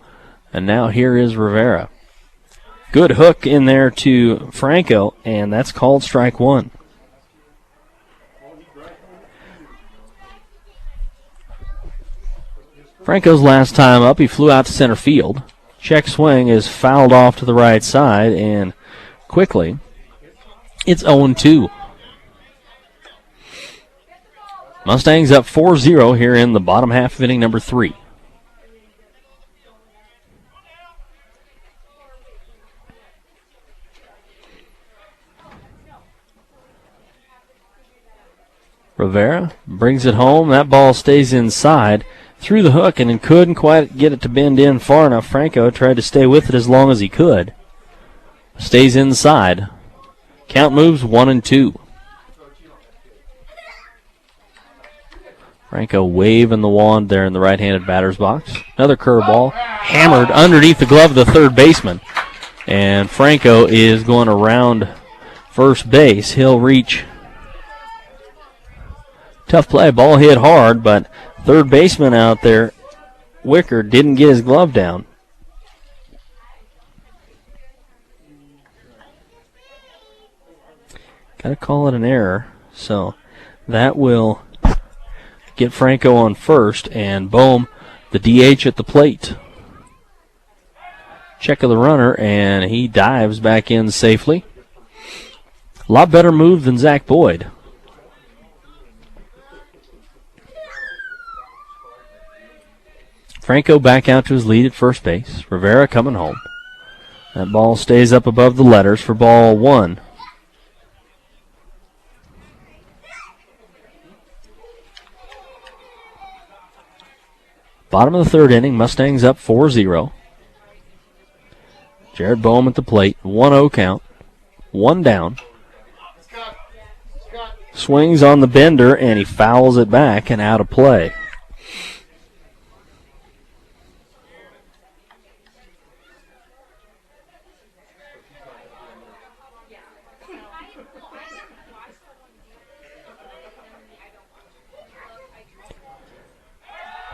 And now here is Rivera. Good hook in there to Franco, and that's called strike 1. Franco's last time up, he flew out to center field. Check swing is fouled off to the right side, and quickly, it's 0-2. Mustangs up 4-0 here in the bottom half of inning number 3. Rivera brings it home. That ball stays inside. Threw the hook and couldn't quite get it to bend in far enough. Franco tried to stay with it as long as he could. Stays inside. Count moves 1-2. Franco waving the wand there in the right-handed batter's box. Another curveball hammered underneath the glove of the third baseman. And Franco is going around first base. He'll reach. Tough play. Ball hit hard, but third baseman out there, Wicker, didn't get his glove down. Got to call it an error. So that will get Franco on first, and Bohm, the DH at the plate. Check of the runner, and he dives back in safely. A lot better move than Zach Boyd. Franco back out to his lead at first base. Rivera coming home. That ball stays up above the letters for ball 1. Bottom of the third inning, Mustangs up 4-0. Jared Bohm at the plate, 1-0 count, 1 down. Swings on the bender, and he fouls it back and out of play.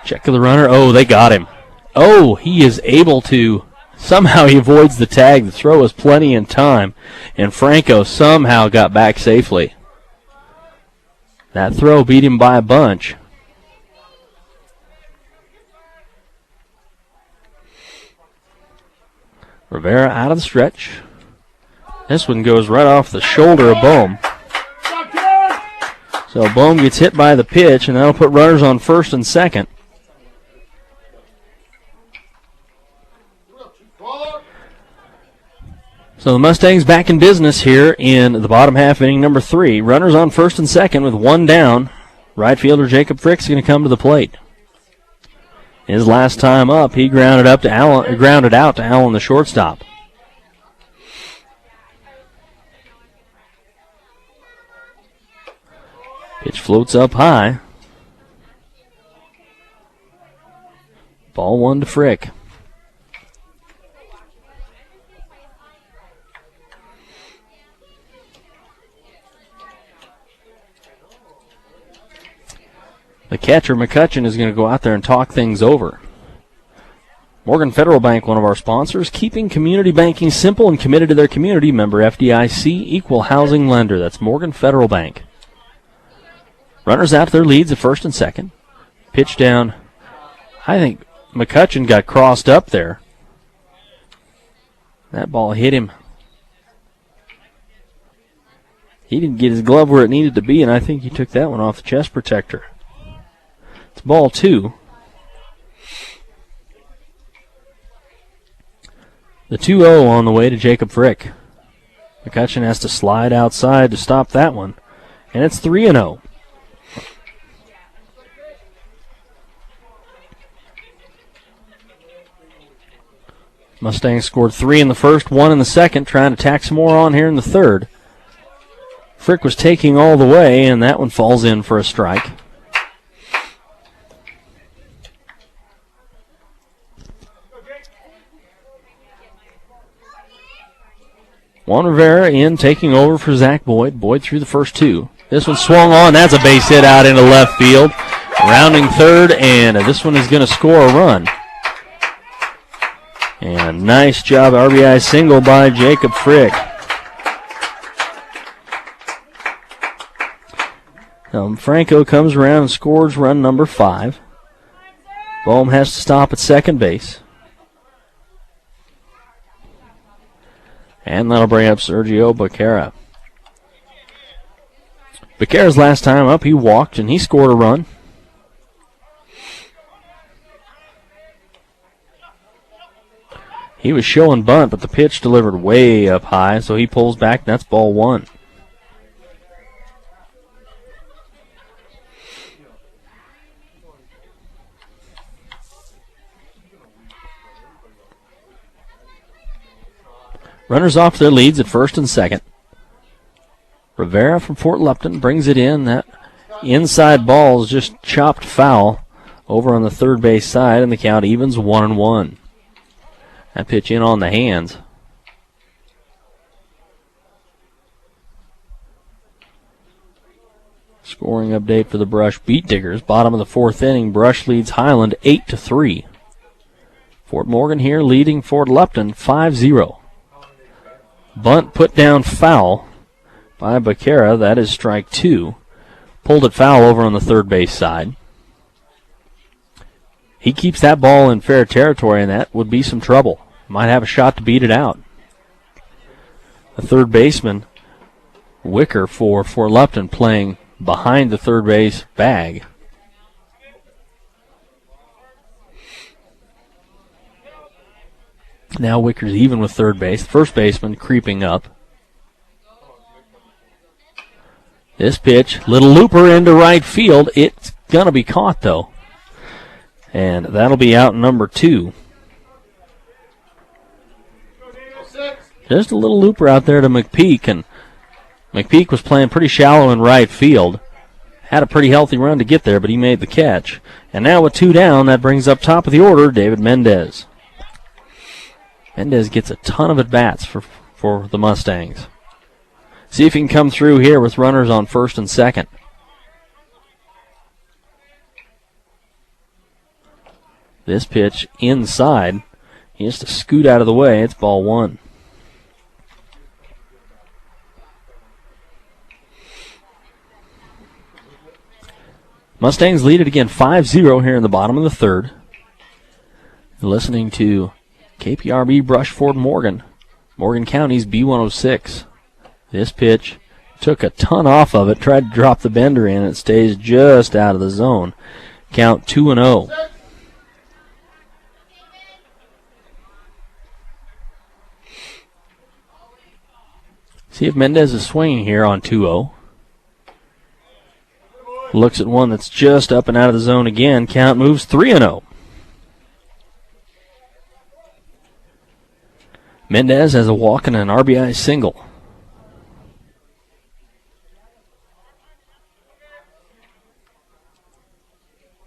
Check of the runner. Oh, they got him. Oh, he is able to. Somehow he avoids the tag. The throw was plenty in time, and Franco somehow got back safely. That throw beat him by a bunch. Rivera out of the stretch. This one goes right off the shoulder of Bohm. So Bohm gets hit by the pitch, and that'll put runners on first and second. So the Mustangs back in business here in the bottom half inning number 3. Runners on first and second with 1 down. Right fielder Jacob Frick's going to come to the plate. His last time up, he grounded out to Allen, the shortstop. Pitch floats up high. Ball 1 to Frick. The catcher, McCutcheon, is going to go out there and talk things over. Morgan Federal Bank, one of our sponsors, keeping community banking simple and committed to their community. Member FDIC, equal housing lender. That's Morgan Federal Bank. Runners out to their leads at first and second. Pitch down. I think McCutcheon got crossed up there. That ball hit him He didn't get his glove where it needed to be, and I think he took that one off the chest protector. It's ball 2. The 2-0 on the way to Jacob Frick. McCutcheon has to slide outside to stop that one, and it's 3-0. Mustangs scored 3 in the first, 1 in the second, trying to tack some more on here in the third. Frick was taking all the way, and that one falls in for a strike. Juan Rivera in, taking over for Zach Boyd. Boyd through the first 2. This one swung on. That's a base hit out into left field. Rounding third, and this one is going to score a run. And nice job, RBI single by Jacob Frick. Franco comes around and scores run number 5. Bohm has to stop at second base. And that'll bring up Sergio Becerra. Becerra's last time up, he walked and he scored a run. He was showing bunt, but the pitch delivered way up high, so he pulls back, and that's ball 1. Runners off their leads at first and second. Rivera from Fort Lupton brings it in. That inside ball is just chopped foul over on the third base side, and the count evens 1-1. That pitch in on the hands. Scoring update for the Brush Beat Diggers. Bottom of the 4th inning, Brush leads Highland 8-3. Fort Morgan here leading Fort Lupton 5-0. Bunt put down foul by Becerra. That is strike 2. Pulled it foul over on the third base side. He keeps that ball in fair territory, and that would be some trouble. Might have a shot to beat it out. The third baseman, Wicker for Fort Lupton, playing behind the third base bag. Now Wicker's even with third base. First baseman creeping up. This pitch, little looper into right field. It's going to be caught, though. And that'll be out number 2. Just a little looper out there to McPeak, and McPeak was playing pretty shallow in right field. Had a pretty healthy run to get there, but he made the catch. And now with 2 down, that brings up top of the order David Mendez. Mendez gets a ton of at-bats for the Mustangs. See if he can come through here with runners on first and second. This pitch inside. He has to scoot out of the way. It's ball 1. Mustangs lead it again 5-0 here in the bottom of the 3rd. You're listening to KPRB Brush Fort Morgan, Morgan County's B106. This pitch took a ton off of it, tried to drop the bender in. It stays just out of the zone. Count 2-0. See if Mendez is swinging here on 2-0. Looks at one that's just up and out of the zone again. Count moves 3-0. Mendez has a walk and an RBI single.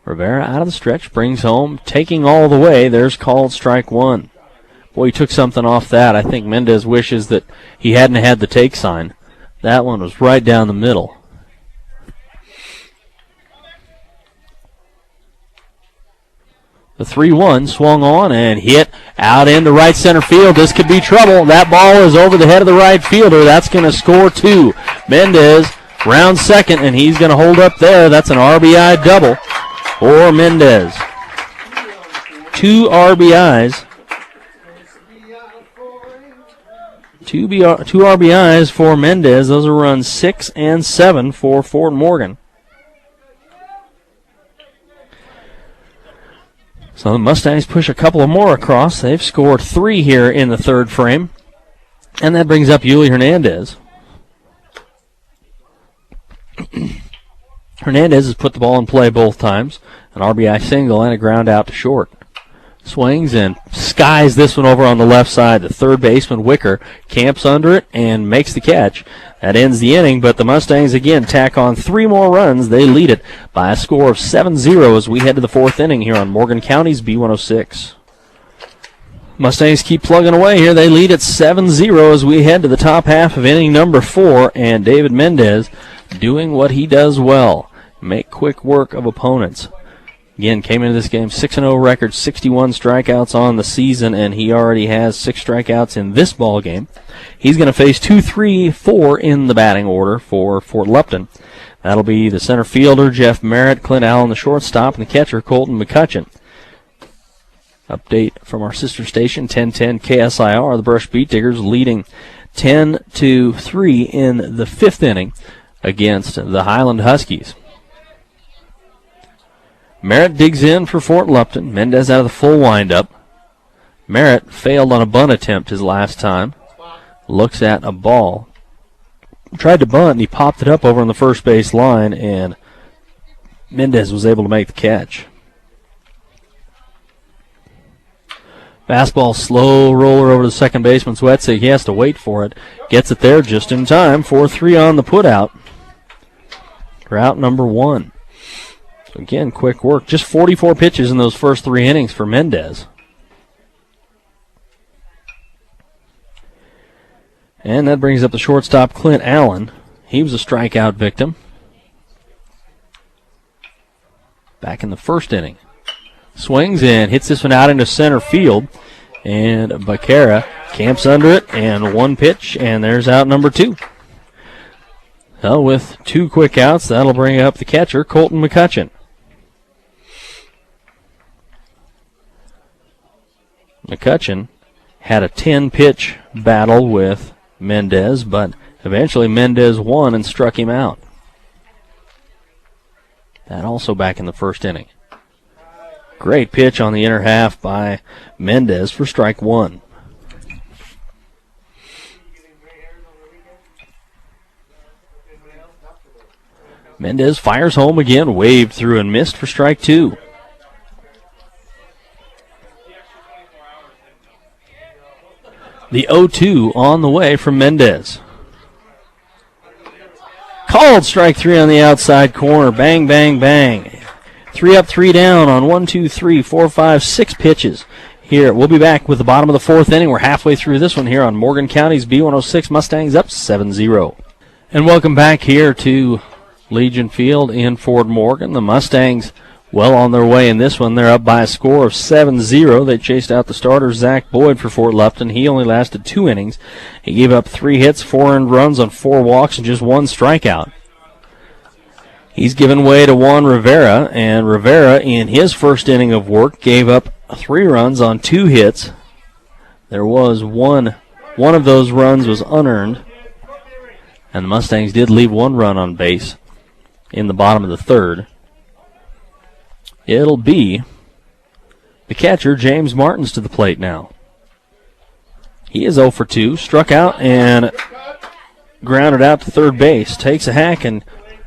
Rivera out of the stretch, brings home, taking all the way. There's called strike 1. Boy, he took something off that. I think Mendez wishes that he hadn't had the take sign. That one was right down the middle. The 3-1 swung on and hit out into right center field. This could be trouble. That ball is over the head of the right fielder. That's going to score 2. Mendez round second, and he's going to hold up there. That's an RBI double for Mendez. 2 RBIs Two RBIs for Mendez. Those are runs 6 and 7 for Fort Morgan. So the Mustangs push a couple of more across. They've scored 3 here in the third frame. And that brings up Yuli Hernandez. Hernandez has put the ball in play both times. An RBI single and a ground out to short. Swings and skies this one over on the left side. The third baseman, Wicker, camps under it and makes the catch. That ends the inning, but the Mustangs again tack on 3 more runs. They lead it by a score of 7-0 as we head to the 4th inning here on Morgan County's B106. Mustangs keep plugging away here. They lead at 7-0 as we head to the top half of inning number 4, and David Mendez doing what he does well, make quick work of opponents. Again, came into this game 6-0 record, 61 strikeouts on the season, and he already has 6 strikeouts in this ball game. He's going to face 2, 3, 4 in the batting order for Fort Lupton. That'll be the center fielder, Jeff Merritt, Clint Allen, the shortstop, and the catcher, Colton McCutcheon. Update from our sister station, 1010 KSIR. The Brush Beat Diggers leading 10-3 in the 5th inning against the Highland Huskies. Merritt digs in for Fort Lupton. Mendez out of the full windup. Merritt failed on a bunt attempt his last time. Looks at a ball. Tried to bunt, and he popped it up over on the first base line, and Mendez was able to make the catch. Fastball, slow roller over to second baseman Swetzig. He has to wait for it. Gets it there just in time. 4-3 on the putout. Route number 1. So again, quick work. Just 44 pitches in those first 3 innings for Mendez. And that brings up the shortstop, Clint Allen. He was a strikeout victim back in the first inning. Swings and hits this one out into center field. And Becerra camps under it, and 1 pitch, and there's out number 2. Well, with 2 quick outs, that'll bring up the catcher, Colton McCutcheon. McCutcheon had a 10-pitch battle with Mendez, but eventually Mendez won and struck him out. That also back in the first inning. Great pitch on the inner half by Mendez for strike 1. Mendez fires home again, waved through and missed for strike 2. The 0-2 on the way from Mendez. Called strike 3 on the outside corner. Bang, bang, bang. 3 up, 3 down on 1, 2, 3, 4, 5, 6 pitches. Here, we'll be back with the bottom of the 4th inning. We're halfway through this one here on Morgan County's B106. Mustangs up 7-0. And welcome back here to Legion Field in Fort Morgan. The Mustangs well on their way in this one. They're up by a score of 7-0. They chased out the starter, Zach Boyd, for Fort Lupton. He only lasted 2 innings. He gave up 3 hits, 4 earned runs on 4 walks, and just 1 strikeout. He's given way to Juan Rivera, and Rivera, in his first inning of work, gave up 3 runs on 2 hits. There was one of those runs was unearned, and the Mustangs did leave 1 run on base in the bottom of the 3rd. It'll be the catcher, James Martins, to the plate now. He is 0 for 2, struck out and grounded out to third base. Takes a hack and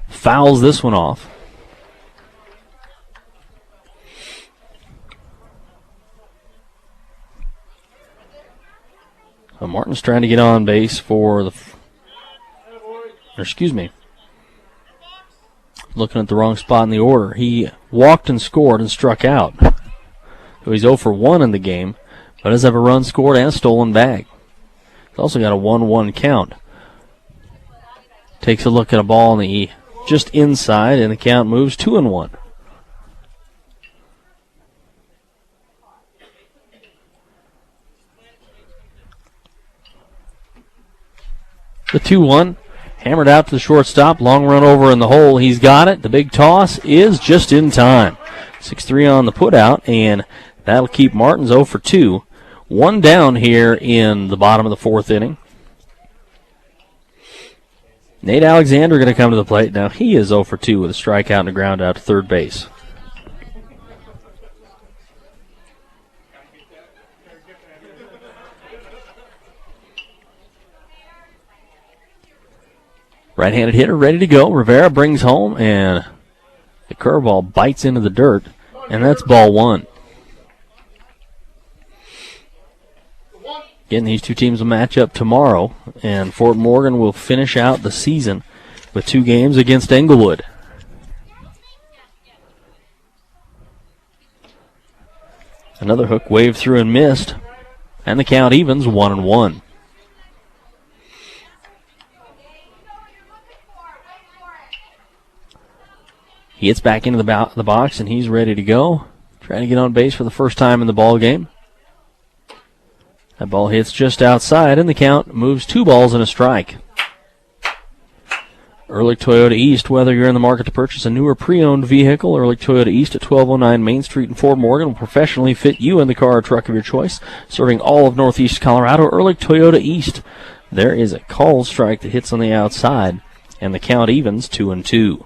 fouls this one off. So Martin's trying to get on base for the... Looking at the wrong spot in the order. He walked and scored and struck out. So he's 0 for 1 in the game, but does have a run scored and a stolen bag. He's also got a 1-1 count. Takes a look at a ball in the just inside, and the count moves 2-1. The 2-1. Hammered out to the shortstop. Long run over in the hole. He's got it. The big toss is just in time. 6-3 on the putout, and that'll keep Martins 0 for 2. 1 down here in the bottom of the 4th inning. Nate Alexander going to come to the plate. Now he is 0 for 2 with a strikeout and a ground out to third base. Right-handed hitter ready to go. Rivera brings home, and the curveball bites into the dirt, and that's ball one. Again, these two teams will match up tomorrow, and Fort Morgan will finish out the season with 2 games against Englewood. Another hook waved through and missed, and the count evens 1-1. He gets back into the box, and he's ready to go. Trying to get on base for the first time in the ball game. That ball hits just outside, and the count moves 2 balls and a strike. Ehrlich Toyota East, whether you're in the market to purchase a newer pre-owned vehicle, Ehrlich Toyota East at 1209 Main Street in Fort Morgan will professionally fit you in the car or truck of your choice. Serving all of Northeast Colorado, Ehrlich Toyota East. There is a call strike that hits on the outside, and the count evens 2-2.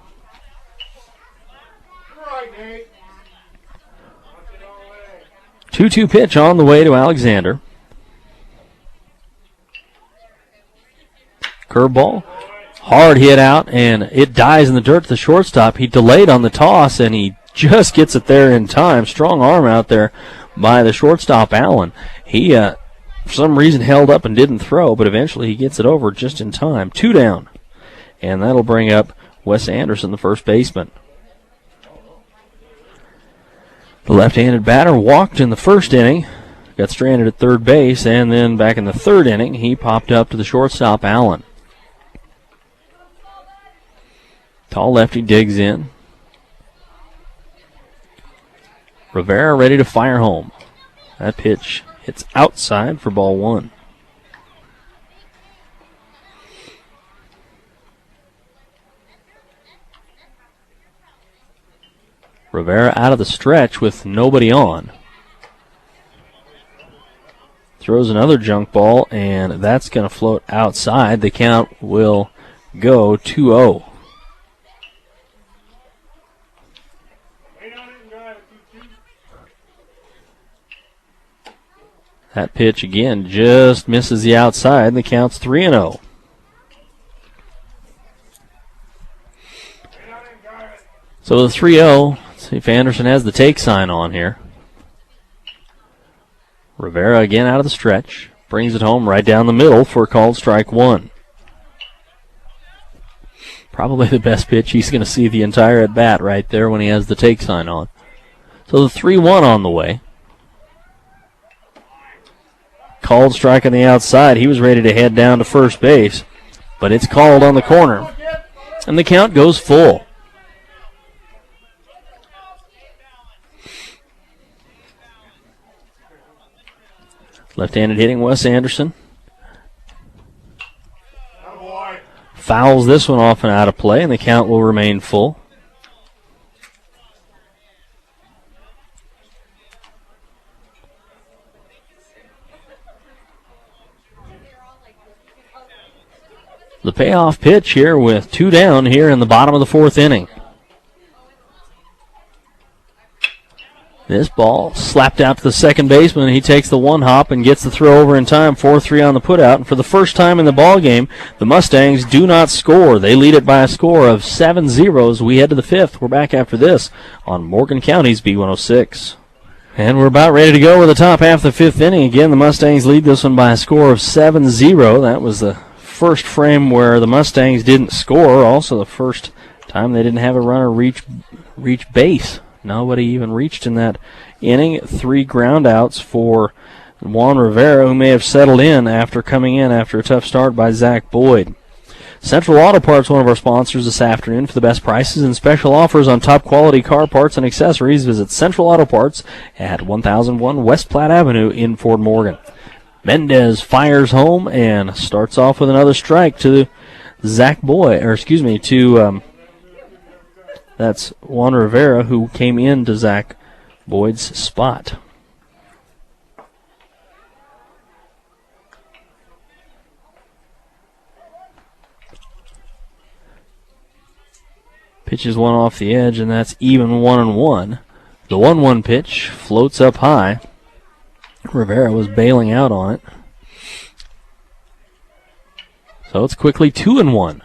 2-2 pitch on the way to Alexander. Curveball, hard hit out, and it dies in the dirt to the shortstop. He delayed on the toss, and he just gets it there in time. Strong arm out there by the shortstop, Allen. He, for some reason, held up and didn't throw, but eventually he gets it over just in time. 2 down, and that'll bring up Wes Anderson, the first baseman. The left-handed batter walked in the first inning, got stranded at third base, and then back in the third inning, he popped up to the shortstop, Allen. Tall lefty digs in. Rivera ready to fire home. That pitch hits outside for ball one. Rivera out of the stretch with nobody on. Throws another junk ball, and that's going to float outside. The count will go 2-0. That pitch again just misses the outside, and the count's 3-0. So the 3-0, let's see if Anderson has the take sign on here. Rivera again out of the stretch, brings it home right down the middle for called strike one. Probably the best pitch he's going to see the entire at-bat right there when he has the take sign on. So the 3-1 on the way. Called strike on the outside. He was ready to head down to first base, but it's called on the corner, and the count goes full. Left-handed hitting Wes Anderson. Fouls this one off and out of play, and the count will remain full. The payoff pitch here with 2 down here in the bottom of the 4th inning. This ball slapped out to the second baseman. He takes the one hop and gets the throw over in time. 4-3 on the putout. And for the first time in the ball game, the Mustangs do not score. They lead it by a score of 7-0 as we head to the 5th. We're back after this on Morgan County's B106. And we're about ready to go with the top half of the 5th inning. Again, the Mustangs lead this one by a score of 7-0. That was the first frame where the Mustangs didn't score. Also the first time they didn't have a runner reach base. Nobody even reached in that inning. 3 ground outs for Juan Rivera, who may have settled in after coming in after a tough start by Zach Boyd. Central Auto Parts, one of our sponsors this afternoon. For the best prices and special offers on top quality car parts and accessories, visit Central Auto Parts at 1001 West Platte Avenue in Fort Morgan. Mendez fires home and starts off with another strike to Zach Boyd, that's Juan Rivera, who came into Zach Boyd's spot. Pitches one off the edge, and that's even 1-1. The 1-1 pitch floats up high. Rivera was bailing out on it. So it's quickly 2-1.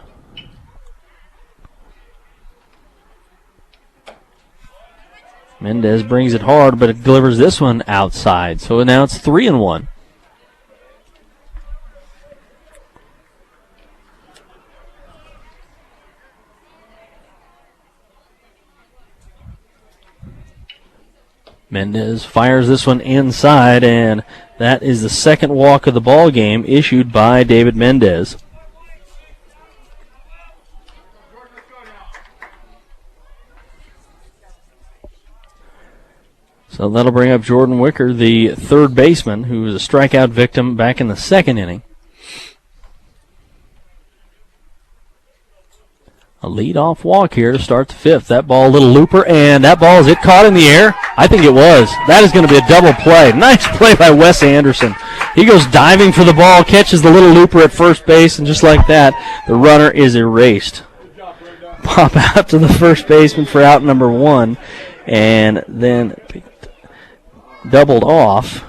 Mendez brings it hard, but it delivers this one outside. So now it's 3-1. Mendez fires this one inside, and that is the second walk of the ball game issued by David Mendez. So that'll bring up Jordan Wicker, the third baseman, who was a strikeout victim back in the second inning. A leadoff walk here to start the fifth. That ball, a little looper, and that ball, is it caught in the air? I think it was. That is going to be a double play. Nice play by Wes Anderson. He goes diving for the ball, catches the little looper at first base, and just like that, the runner is erased. Pop out to the first baseman for out number one, and then doubled off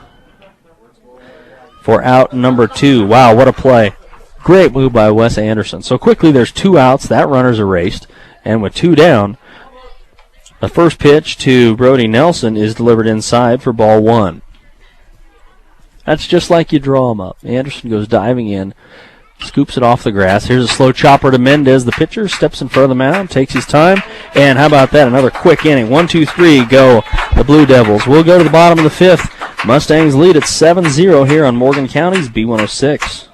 for out number two. Wow, what a play. Great move by Wes Anderson. So quickly there's 2 outs. That runner's erased. And with 2 down, the first pitch to Brody Nelson is delivered inside for ball 1. That's just like you draw him up. Anderson goes diving in, scoops it off the grass. Here's a slow chopper to Mendez. The pitcher steps in front of the mound, takes his time. And how about that? Another quick inning. 1, 2, 3, go the Blue Devils. We'll go to the bottom of the fifth. Mustangs lead at 7-0 here on Morgan County's B106.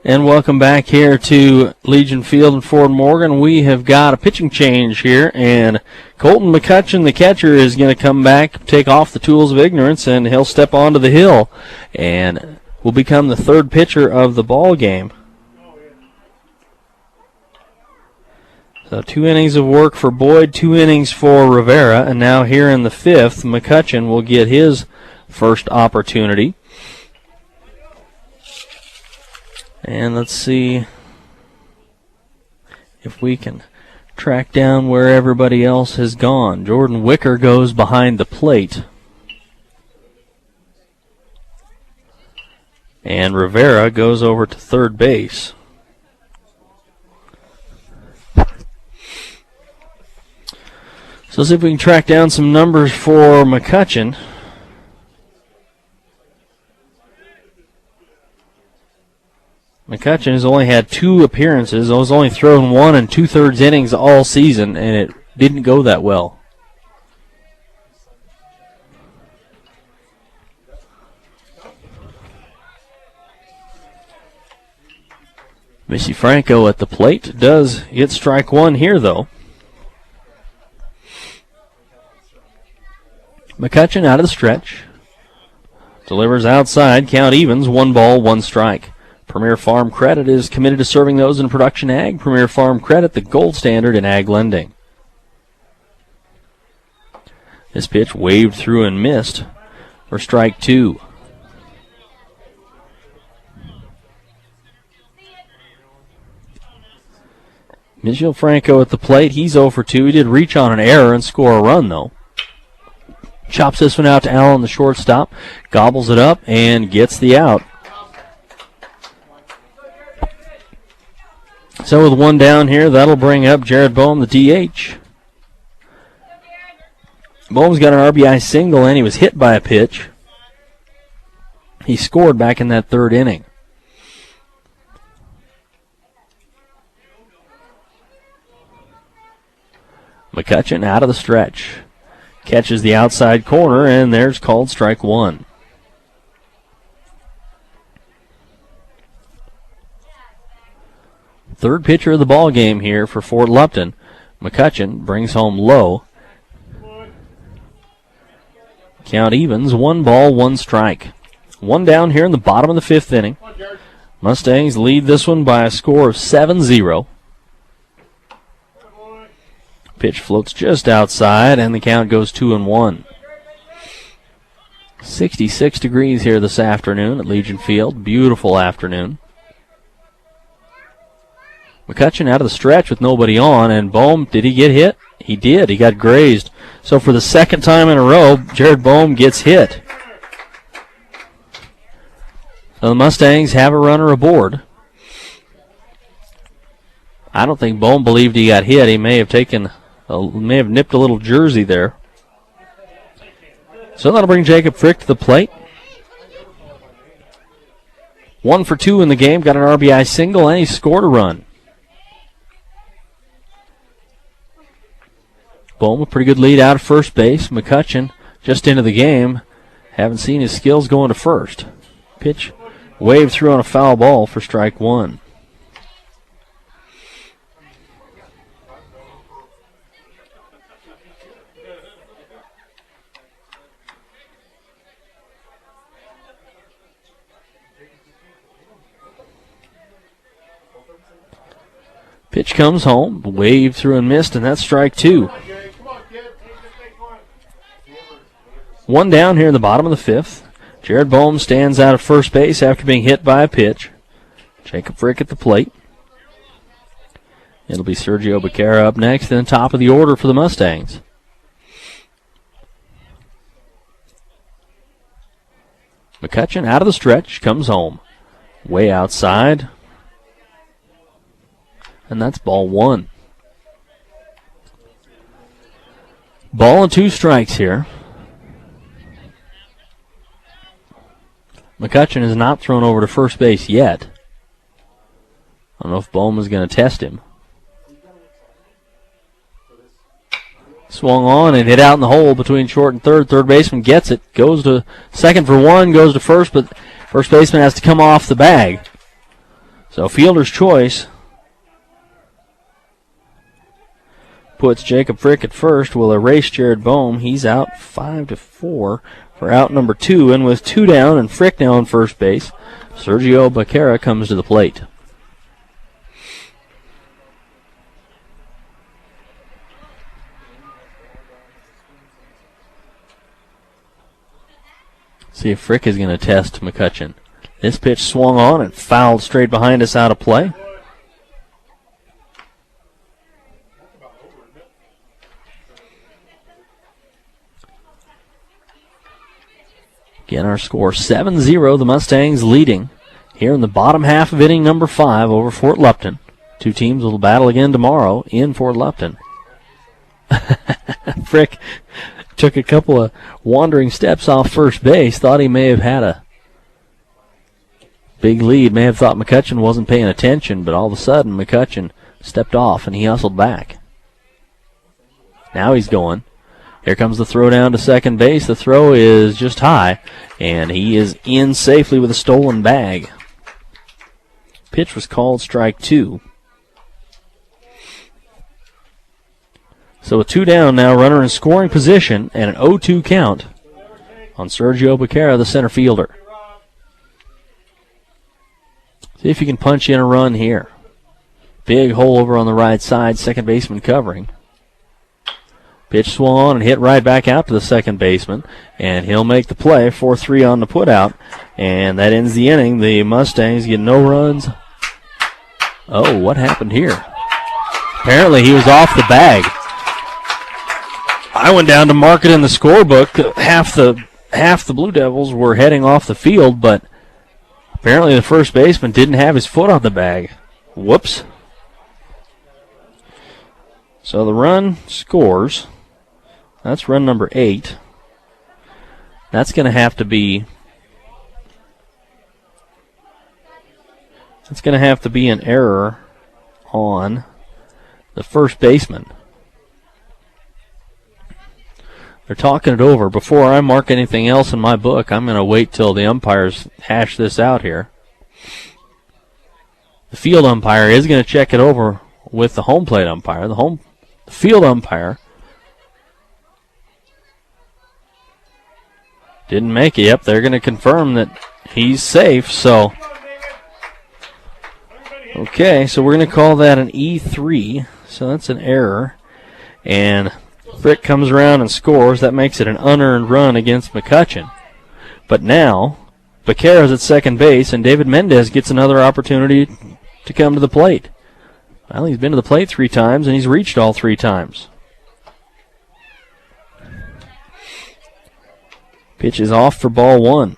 And welcome back here to Legion Field in Fort Morgan. We have got a pitching change here, and Colton McCutcheon, the catcher, is going to come back, take off the tools of ignorance, and he'll step onto the hill and will become the third pitcher of the ball game. So 2 innings of work for Boyd, 2 innings for Rivera, and now here in the fifth, McCutcheon will get his first opportunity. And let's see if we can track down where everybody else has gone. Jordan Wicker goes behind the plate. And Rivera goes over to third base. So let's see if we can track down some numbers for McCutcheon. McCutcheon has only had 2 appearances. He was only thrown 1 2/3 innings all season, and it didn't go that well. Missy Franco at the plate does get strike 1 here, though. McCutcheon out of the stretch. Delivers outside, count evens, 1 ball, 1 strike. Premier Farm Credit is committed to serving those in production ag. Premier Farm Credit, the gold standard in ag lending. This pitch waved through and missed for strike 2. Michelle Franco at the plate. He's 0 for 2. He did reach on an error and score a run, though. Chops this one out to Allen, the shortstop. Gobbles it up and gets the out. So with 1 down here, that'll bring up Jared Boehm, the DH. Boehm's got an RBI single, and he was hit by a pitch. He scored back in that 3rd inning. McCutcheon out of the stretch. Catches the outside corner, and there's called strike 1. Third pitcher of the ball game here for Fort Lupton. McCutcheon brings home low. Count evens, 1 ball, 1 strike. 1 down here in the bottom of the 5th inning. Mustangs lead this one by a score of 7-0. Pitch floats just outside, and the count goes 2-1. 66 degrees here this afternoon at Legion Field. Beautiful afternoon. McCutcheon out of the stretch with nobody on, and Bohm, did he get hit? He did. He got grazed. So for the second time in a row, Jared Bohm gets hit. So the Mustangs have a runner aboard. I don't think Bohm believed he got hit. He may have nipped a little jersey there. So that'll bring Jacob Frick to the plate. 1 for 2 in the game, got an RBI single, and he scored a run. Bohm, a pretty good lead out of first base. McCutcheon just into the game. Haven't seen his skills going to first. Pitch waved through on a foul ball for strike 1. Pitch comes home, waved through and missed, and that's strike 2. 1 down here in the bottom of the 5th. Jared Bohm stands out of first base after being hit by a pitch. Jacob Frick at the plate. It'll be Sergio Becerra up next, and top of the order for the Mustangs. McCutcheon out of the stretch, comes home. Way outside. And that's ball 1. Ball and 2 strikes here. McCutcheon is not thrown over to first base yet. I don't know if Bohm is going to test him. Swung on and hit out in the hole between short and third. Third baseman gets it. Goes to second for 1. Goes to first, but first baseman has to come off the bag. So fielder's choice. Puts Jacob Frick at first. Will erase Jared Bohm. He's out 5-4 for out number 2. And with 2 down and Frick now on first base, Sergio Becerra comes to the plate. See if Frick is going to test McCutcheon. This pitch swung on and fouled straight behind us out of play. Again, our score 7-0. The Mustangs leading here in the bottom half of inning number 5 over Fort Lupton. 2 teams will battle again tomorrow in Fort Lupton. Frick took a couple of wandering steps off first base. Thought he may have had a big lead. May have thought McCutcheon wasn't paying attention, but all of a sudden McCutcheon stepped off and he hustled back. Now he's going. Here comes the throw down to second base. The throw is just high, and he is in safely with a stolen bag. Pitch was called strike 2. So with 2 down now, runner in scoring position, and an 0-2 count on Sergio Becerra, the center fielder. See if you can punch in a run here. Big hole over on the right side, second baseman covering. Pitch swung on and hit right back out to the second baseman, and he'll make the play. 4-3 on the putout, and that ends the inning. The Mustangs get no runs. Oh, what happened here? Apparently he was off the bag. I went down to mark it in the scorebook. Half the Blue Devils were heading off the field, but apparently the first baseman didn't have his foot on the bag. Whoops. So the run scores. That's run number 8. That's going to have to be an error on the first baseman. They're talking it over. Before I mark anything else in my book, I'm going to wait till the umpires hash this out here. The field umpire is going to check it over with the home plate umpire. The field umpire didn't make it. Yep, they're going to confirm that he's safe. So, okay, so we're going to call that an E3. So that's an error. And Frick comes around and scores. That makes it an unearned run against McCutcheon. But now, Becerra's at second base, and David Mendez gets another opportunity to come to the plate. Well, he's been to the plate 3 times, and he's reached all 3 times. Pitch is off for ball 1.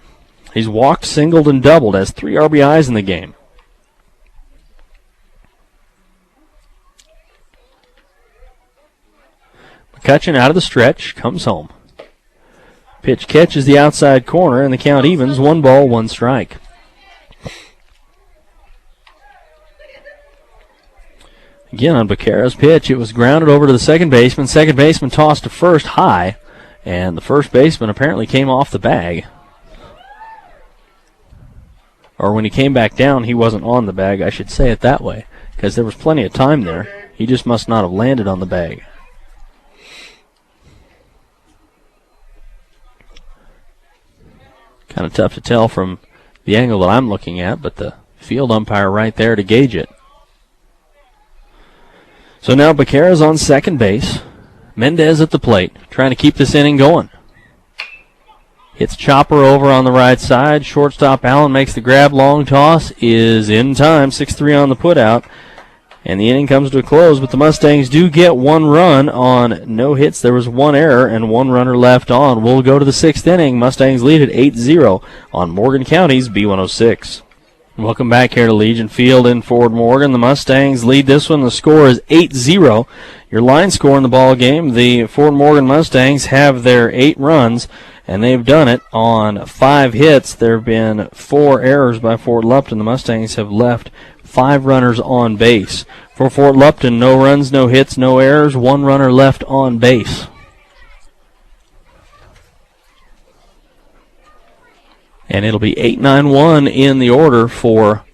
He's walked, singled, and doubled, has 3 RBIs in the game. McCutcheon out of the stretch, comes home. Pitch catches the outside corner, and the count evens. 1 ball, 1 strike. Again, on Becerra's pitch, it was grounded over to the second baseman. Second baseman tossed to first high, and the first baseman apparently came off the bag. Or when he came back down, he wasn't on the bag, I should say it that way, because there was plenty of time there. He just must not have landed on the bag. Kind of tough to tell from the angle that I'm looking at, but the field umpire right there to gauge it. So now Becerra's on second base. Mendez at the plate, trying to keep this inning going. Hits chopper over on the right side. Shortstop Allen makes the grab. Long toss is in time. 6-3 on the putout. And the inning comes to a close, but the Mustangs do get 1 run on no hits. There was 1 error and 1 runner left on. We'll go to the 6th inning. Mustangs lead at 8-0 on Morgan County's B106. Welcome back here to Legion Field in Fort Morgan. The Mustangs lead this one. The score is 8-0. Your line score in the ball game, the Fort Morgan Mustangs have their 8 runs, and they've done it on 5 hits. There have been 4 errors by Fort Lupton. The Mustangs have left 5 runners on base. For Fort Lupton, no runs, no hits, no errors, 1 runner left on base. And it'll be 8-9-1 in the order for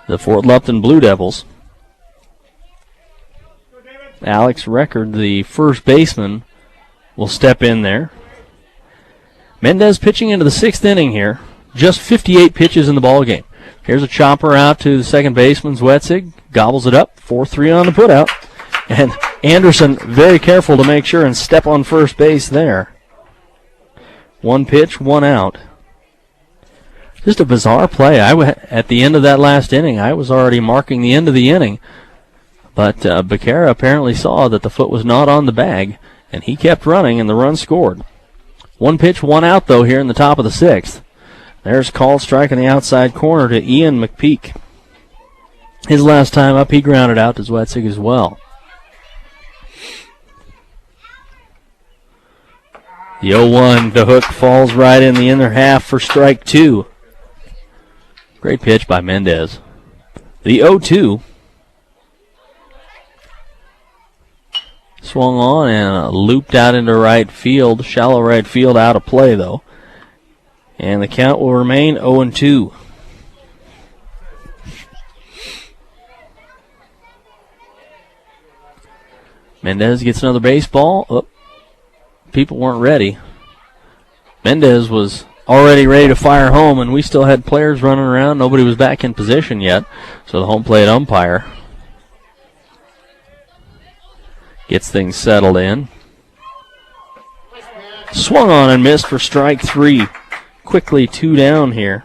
the Fort Lupton Blue Devils. Alex Record, the first baseman, will step in there. Mendez pitching into the 6th inning here. Just 58 pitches in the ball game. Here's a chopper out to the second baseman, Zwetzig. Gobbles it up. 4-3 on the putout. And Anderson very careful to make sure and step on first base there. 1 pitch, 1 out. Just a bizarre play. At the end of that last inning, I was already marking the end of the inning. But Becerra apparently saw that the foot was not on the bag, and he kept running, and the run scored. 1 pitch, 1 out, though, here in the top of the 6th. There's called strike in the outside corner to Ian McPeak. His last time up, he grounded out to Zwetzig as well. The 0-1, the hook falls right in the inner half for strike 2. Great pitch by Mendez. The 0-2. Swung on and looped out into right field. Shallow right field, out of play, though. And the count will remain 0-2. Mendez gets another baseball. Oh, people weren't ready. Mendez was already ready to fire home, and we still had players running around. Nobody was back in position yet. So the home plate umpire gets things settled in. Swung on and missed for strike 3. Quickly 2 down here.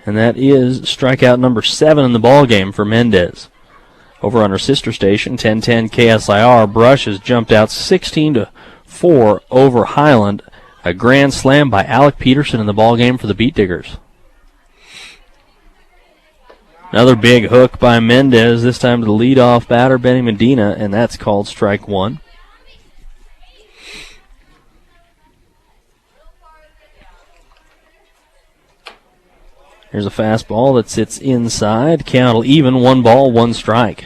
And that is strikeout number 7 in the ball game for Mendez. Over on our sister station, 1010 KSIR, Brush has jumped out 16-4 over Highland. A grand slam by Alec Peterson in the ball game for the Beat Diggers. Another big hook by Mendez, this time to the leadoff batter, Benny Medina, and that's called strike 1. Here's a fastball that sits inside. Count will even. 1 ball, 1 strike.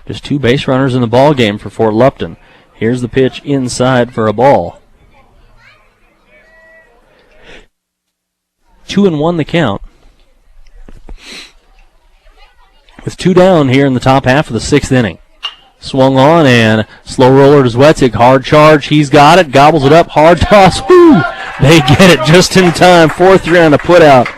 Just 2 base runners in the ball game for Fort Lupton. Here's the pitch inside for a ball. 2-1 the count. With 2 down here in the top half of the 6th inning. Swung on and slow roller to Zwetzig. Hard charge. He's got it. Gobbles it up. Hard toss. Woo! They get it just in time. 4-3 on the putout.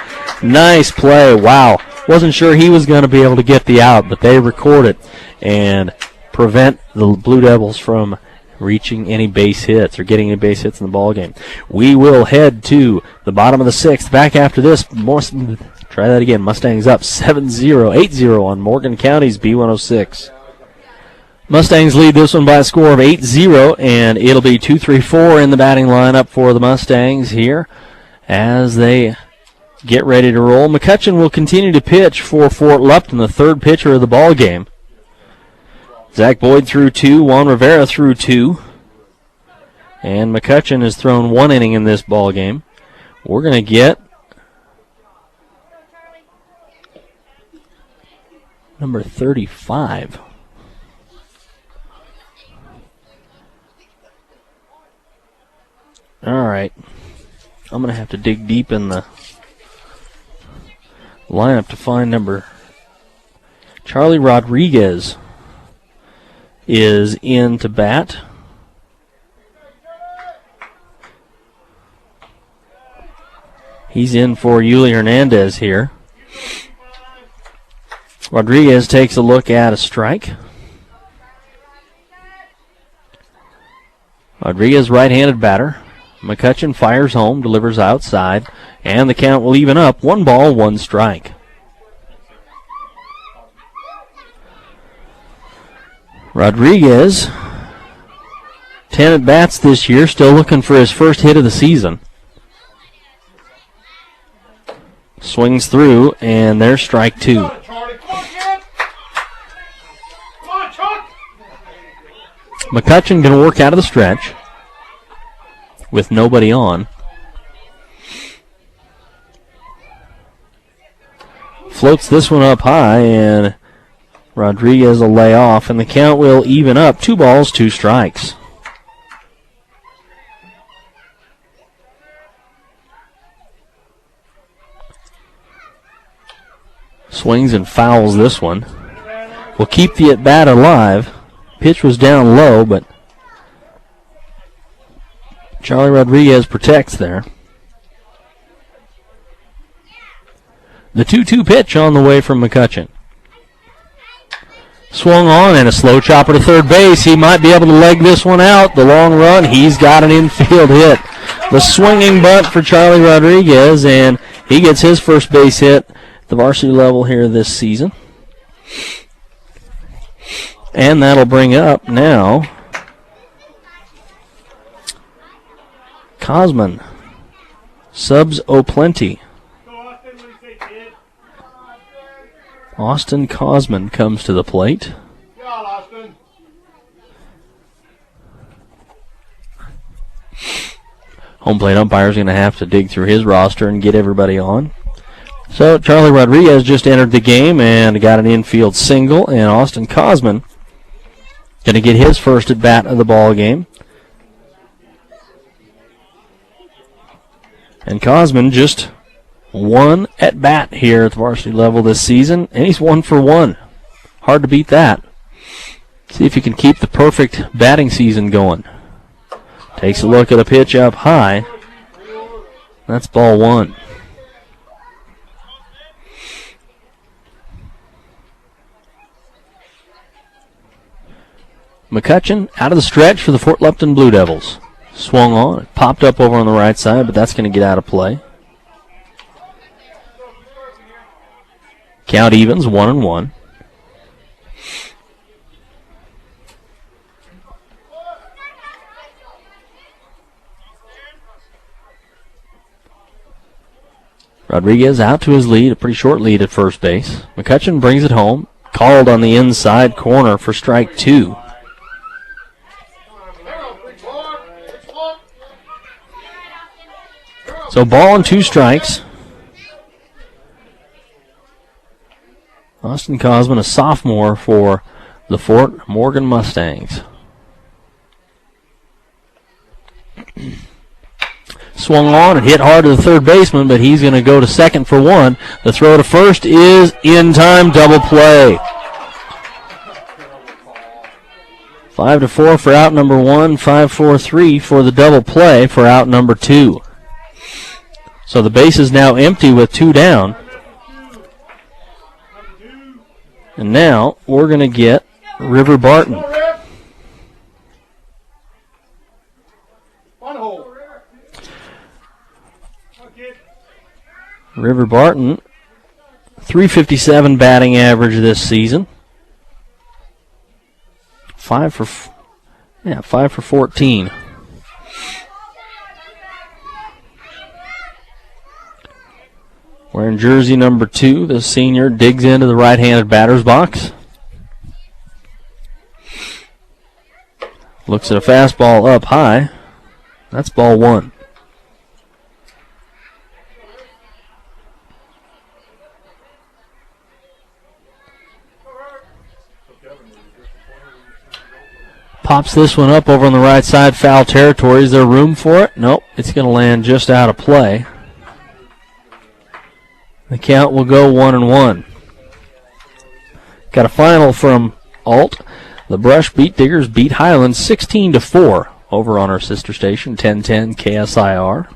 Nice play. Wow. Wasn't sure he was going to be able to get the out, but they record it and prevent the Blue Devils from reaching any base hits or getting any base hits in the ball game. We will head to the bottom of the 6th. Back after this, try that again. Mustangs up 7-0, 8-0 on Morgan County's B106. Mustangs lead this one by a score of 8-0, and it'll be 2-3-4 in the batting lineup for the Mustangs here as they get ready to roll. McCutcheon will continue to pitch for Fort Lupton, the third pitcher of the ball game. Zach Boyd threw 2, Juan Rivera threw 2, and McCutcheon has thrown 1 inning in this ball game. We're going to get number 35. All right. I'm going to have to dig deep in the lineup to find number. Charlie Rodriguez is in to bat. He's in for Yuli Hernandez here. Rodriguez takes a look at a strike. Rodriguez, right-handed batter. McCutcheon fires home, delivers outside, and the count will even up. 1 ball, 1 strike. Rodriguez, 10 at-bats this year, still looking for his first hit of the season. Swings through, and there's strike 2. McCutcheon going to work out of the stretch with nobody on. Floats this one up high, and Rodriguez will lay off, and the count will even up. 2 balls, 2 strikes. Swings and fouls this one. Will keep the at-bat alive. Pitch was down low, but Charlie Rodriguez protects there. The 2-2 pitch on the way from McCutcheon. Swung on and a slow chopper to third base. He might be able to leg this one out. The long run, he's got an infield hit. The swinging bunt for Charlie Rodriguez, and he gets his first base hit at the varsity level here this season. And that'll bring up now Cosman. Subs O'Plenty. Austin Cosman comes to the plate. Home plate umpire's going to have to dig through his roster and get everybody on. So Charlie Rodriguez just entered the game and got an infield single, and Austin Cosman going to get his first at bat of the ball game. And Cosman just 1 at bat here at the varsity level this season, and he's 1 for 1. Hard to beat that. See if he can keep the perfect batting season going. Takes a look at a pitch up high. That's ball 1. McCutcheon out of the stretch for the Fort Lupton Blue Devils. Swung on, popped up over on the right side, but that's going to get out of play. Count evens, 1-1. Rodriguez out to his lead, a pretty short lead at first base. McCutcheon brings it home, called on the inside corner for strike 2. So ball and 2 strikes. Austin Cosman, a sophomore for the Fort Morgan Mustangs. Swung on and hit hard to the third baseman, but he's going to go to second for 1. The throw to first is in time, double play. 5-4 for out number 1, 5-4-3 for the double play for out number 2. So the base is now empty with 2 down. And now we're going to get River Barton. River Barton, .357 batting average this season. 5 for 14. Wearing jersey number 2, the senior digs into the right-handed batter's box. Looks at a fastball up high. That's ball 1. Pops this one up over on the right side, foul territory. Is there room for it? Nope, it's going to land just out of play. The count will go 1-1. Got a final from Alt. The Brush Beat Diggers beat Highlands 16-4 over on our sister station, 1010 KSIR.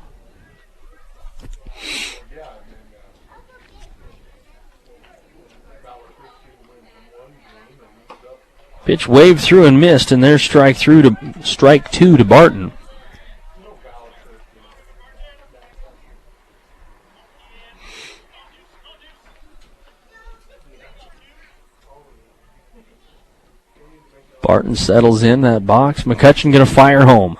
Pitch waved through and missed, and there's strike 2 to Barton. Barton settles in that box. McCutcheon going to fire home.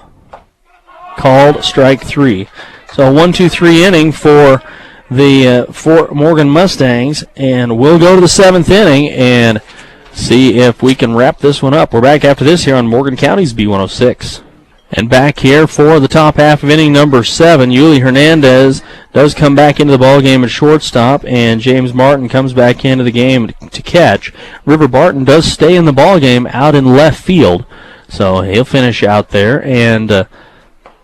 Called strike 3. So a 1-2-3 inning for the Fort Morgan Mustangs, and we'll go to the 7th inning and see if we can wrap this one up. We're back after this here on Morgan County's B106. And back here for the top half of inning number 7, Yuli Hernandez does come back into the ballgame at shortstop, and James Martin comes back into the game to catch. River Barton does stay in the ballgame out in left field, so he'll finish out there. And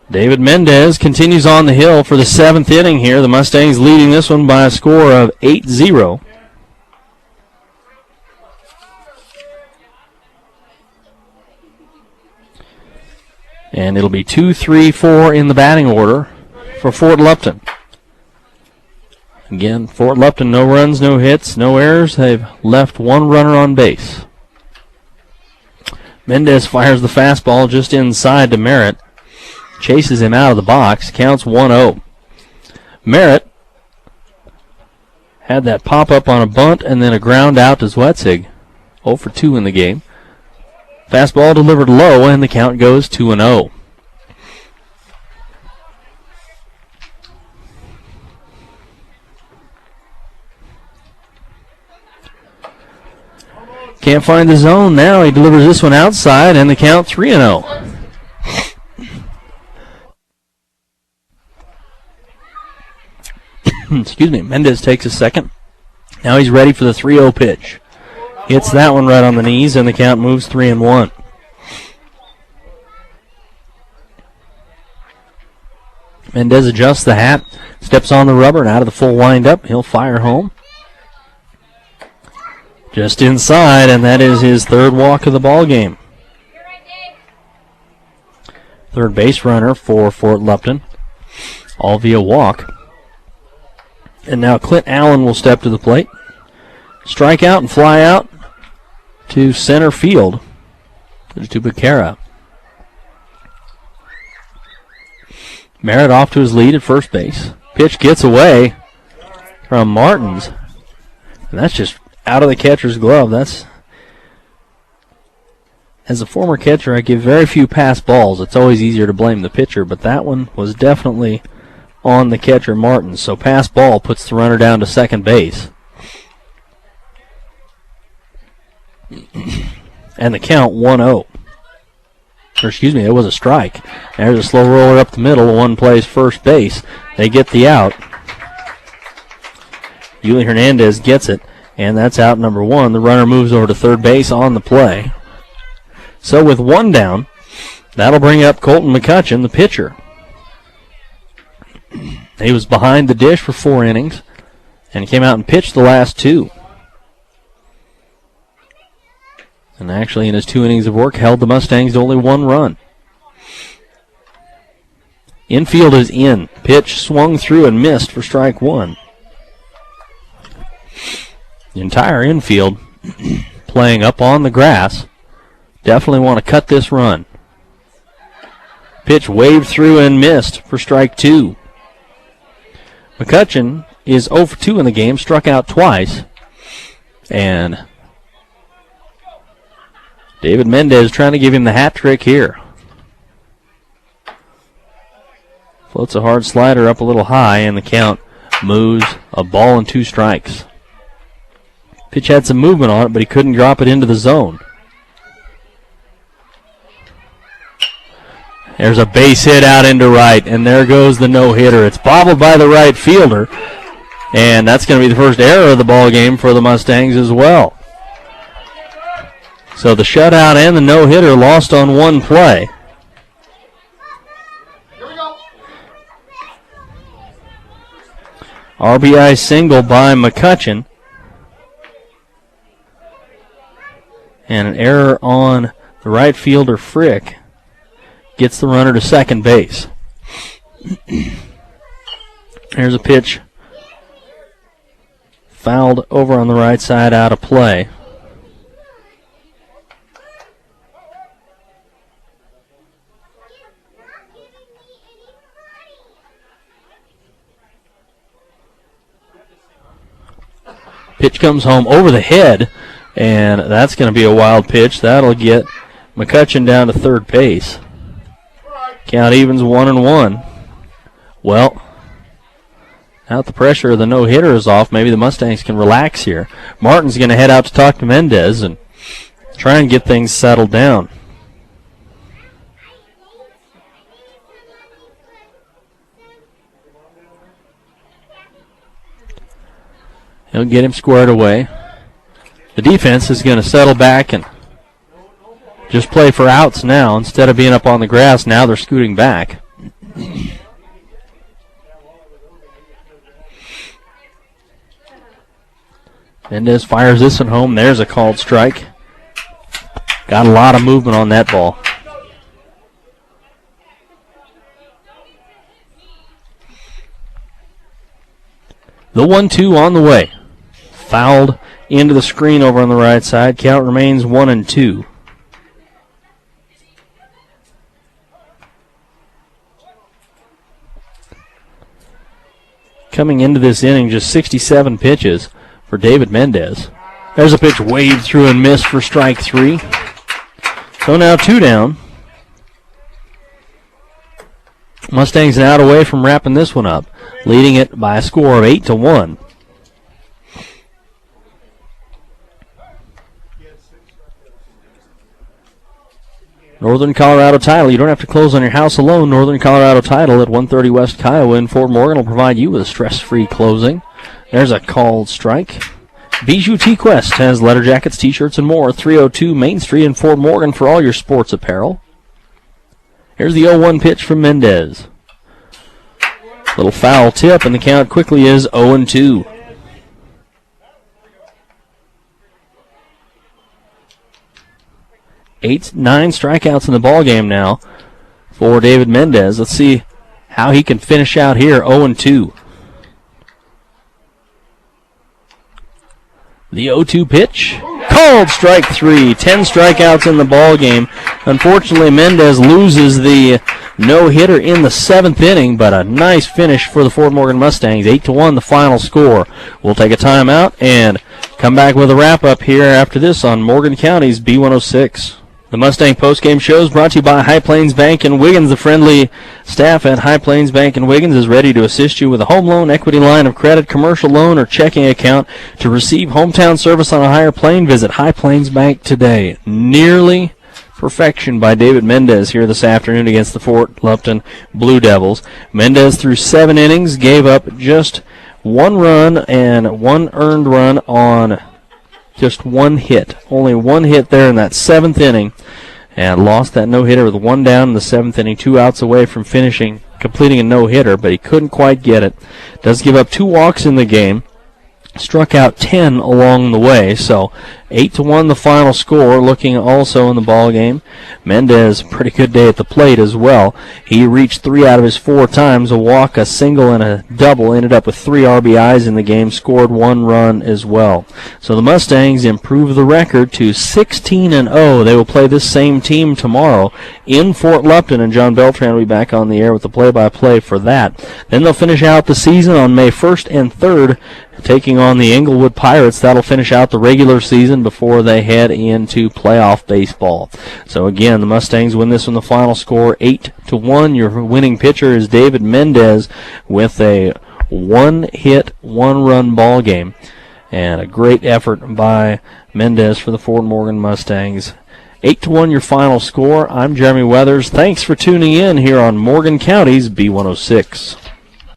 David Mendez continues on the hill for the 7th inning here. The Mustangs leading this one by a score of 8-0. And it'll be 2-3-4 in the batting order for Fort Lupton. Again, Fort Lupton, no runs, no hits, no errors. They've left one runner on base. Mendez fires the fastball just inside to Merritt. Chases him out of the box. Counts 1-0. Merritt had that pop up on a bunt and then a ground out to Zwetzig. 0 for 2 in the game. Fastball delivered low, and the count goes 2-0. Can't find the zone now. He delivers this one outside, and the count 3-0. Excuse me. Mendez takes a second. Now he's ready for the 3-0 pitch. Hits that one right on the knees, and the count moves 3-1. Mendez adjusts the hat, steps on the rubber, and out of the full windup, he'll fire home. Just inside, and that is his 3rd walk of the ball game. Third base runner for Fort Lupton, all via walk. And now Clint Allen will step to the plate. Strike out and fly out to center field to Becerra. Merritt off to his lead at first base. Pitch gets away from Martins. And that's just out of the catcher's glove. That's, as a former catcher, I give very few pass balls. It's always easier to blame the pitcher, but that one was definitely on the catcher, Martins. So pass ball puts the runner down to second base. And the count 1-0. Or excuse me, it was a strike. There's a slow roller up the middle. One plays first base. They get the out. Yuli Hernandez gets it, and that's out number 1. The runner moves over to third base on the play. So with 1 down, that'll bring up Colton McCutcheon, the pitcher. He was behind the dish for 4 innings, and came out and pitched the last 2. And actually, in his 2 innings of work, held the Mustangs to only 1 run. Infield is in. Pitch swung through and missed for strike 1. The entire infield playing up on the grass. Definitely want to cut this run. Pitch waved through and missed for strike 2. McCutcheon is 0 for 2 in the game, struck out twice. And David Mendez trying to give him the hat trick here. Floats a hard slider up a little high, and the count moves a ball and 2 strikes. Pitch had some movement on it, but he couldn't drop it into the zone. There's a base hit out into right, and there goes the no-hitter. It's bobbled by the right fielder, and that's going to be the first error of the ball game for the Mustangs as well. So the shutout and the no-hitter lost on one play. RBI single by McCutcheon. And an error on the right fielder, Frick, gets the runner to second base. Here's a pitch fouled over on the right side, out of play. Pitch comes home over the head, and that's going to be a wild pitch. That'll get McCutcheon down to third base. Count evens 1-1. Well, now that the pressure of the no-hitter is off, maybe the Mustangs can relax here. Martin's going to head out to talk to Mendez and try and get things settled down. He'll get him squared away. The defense is going to settle back and just play for outs now. Instead of being up on the grass, now they're scooting back. Mendez fires this one home. There's a called strike. Got a lot of movement on that ball. The 1-2 on the way. Fouled into the screen over on the right side. Count remains 1-2. Coming into this inning, just 67 pitches for David Mendez. There's a pitch waved through and missed for strike 3. So now 2 down. Mustangs an out away from wrapping this one up, leading it by a score of 8-1. Northern Colorado Title. You don't have to close on your house alone. Northern Colorado Title at 130 West Kiowa in Fort Morgan will provide you with a stress-free closing. There's a called strike. Bijou T-Quest has letter jackets, T-shirts, and more. 302 Main Street in Fort Morgan for all your sports apparel. Here's the 0-1 pitch from Mendez. Little foul tip, and the count quickly is 0-2. Nine strikeouts in the ballgame now for David Mendez. Let's see how he can finish out here. 0-2. The 0-2 pitch. Called strike 3. 10 strikeouts in the ballgame. Unfortunately, Mendez loses the no-hitter in the 7th inning, but a nice finish for the Fort Morgan Mustangs. 8-1 the final score. We'll take a timeout and come back with a wrap-up here after this on Morgan County's B106. The Mustang postgame show is brought to you by High Plains Bank and Wiggins. The friendly staff at High Plains Bank and Wiggins is ready to assist you with a home loan, equity line of credit, commercial loan, or checking account. To receive hometown service on a higher plane, visit High Plains Bank today. Nearly perfection by David Mendez here this afternoon against the Fort Lupton Blue Devils. Mendez threw 7 innings, gave up just 1 run and 1 earned run on just 1 hit. Only 1 hit there in that 7th inning, and lost that no-hitter with 1 down in the 7th inning, 2 outs away from completing a no-hitter, but he couldn't quite get it. Does give up 2 walks in the game, struck out 10 along the way. So 8-1 the final score. Looking also in the ball game, Mendez, pretty good day at the plate as well. He reached 3 out of his 4 times, a walk, a single, and a double. Ended up with 3 RBIs in the game, scored 1 run as well. So the Mustangs improve the record to 16-0. They will play this same team tomorrow in Fort Lupton, and John Beltran will be back on the air with the play-by-play for that. Then they'll finish out the season on May 1st and 3rd, taking on the Englewood Pirates. That'll finish out the regular season before they head into playoff baseball. So again, the Mustangs win this one, the final score 8-1. Your winning pitcher is David Mendez with a 1-hit, 1-run ball game. And a great effort by Mendez for the Fort Morgan Mustangs. 8-1 your final score. I'm Jeremy Weathers. Thanks for tuning in here on Morgan County's B106.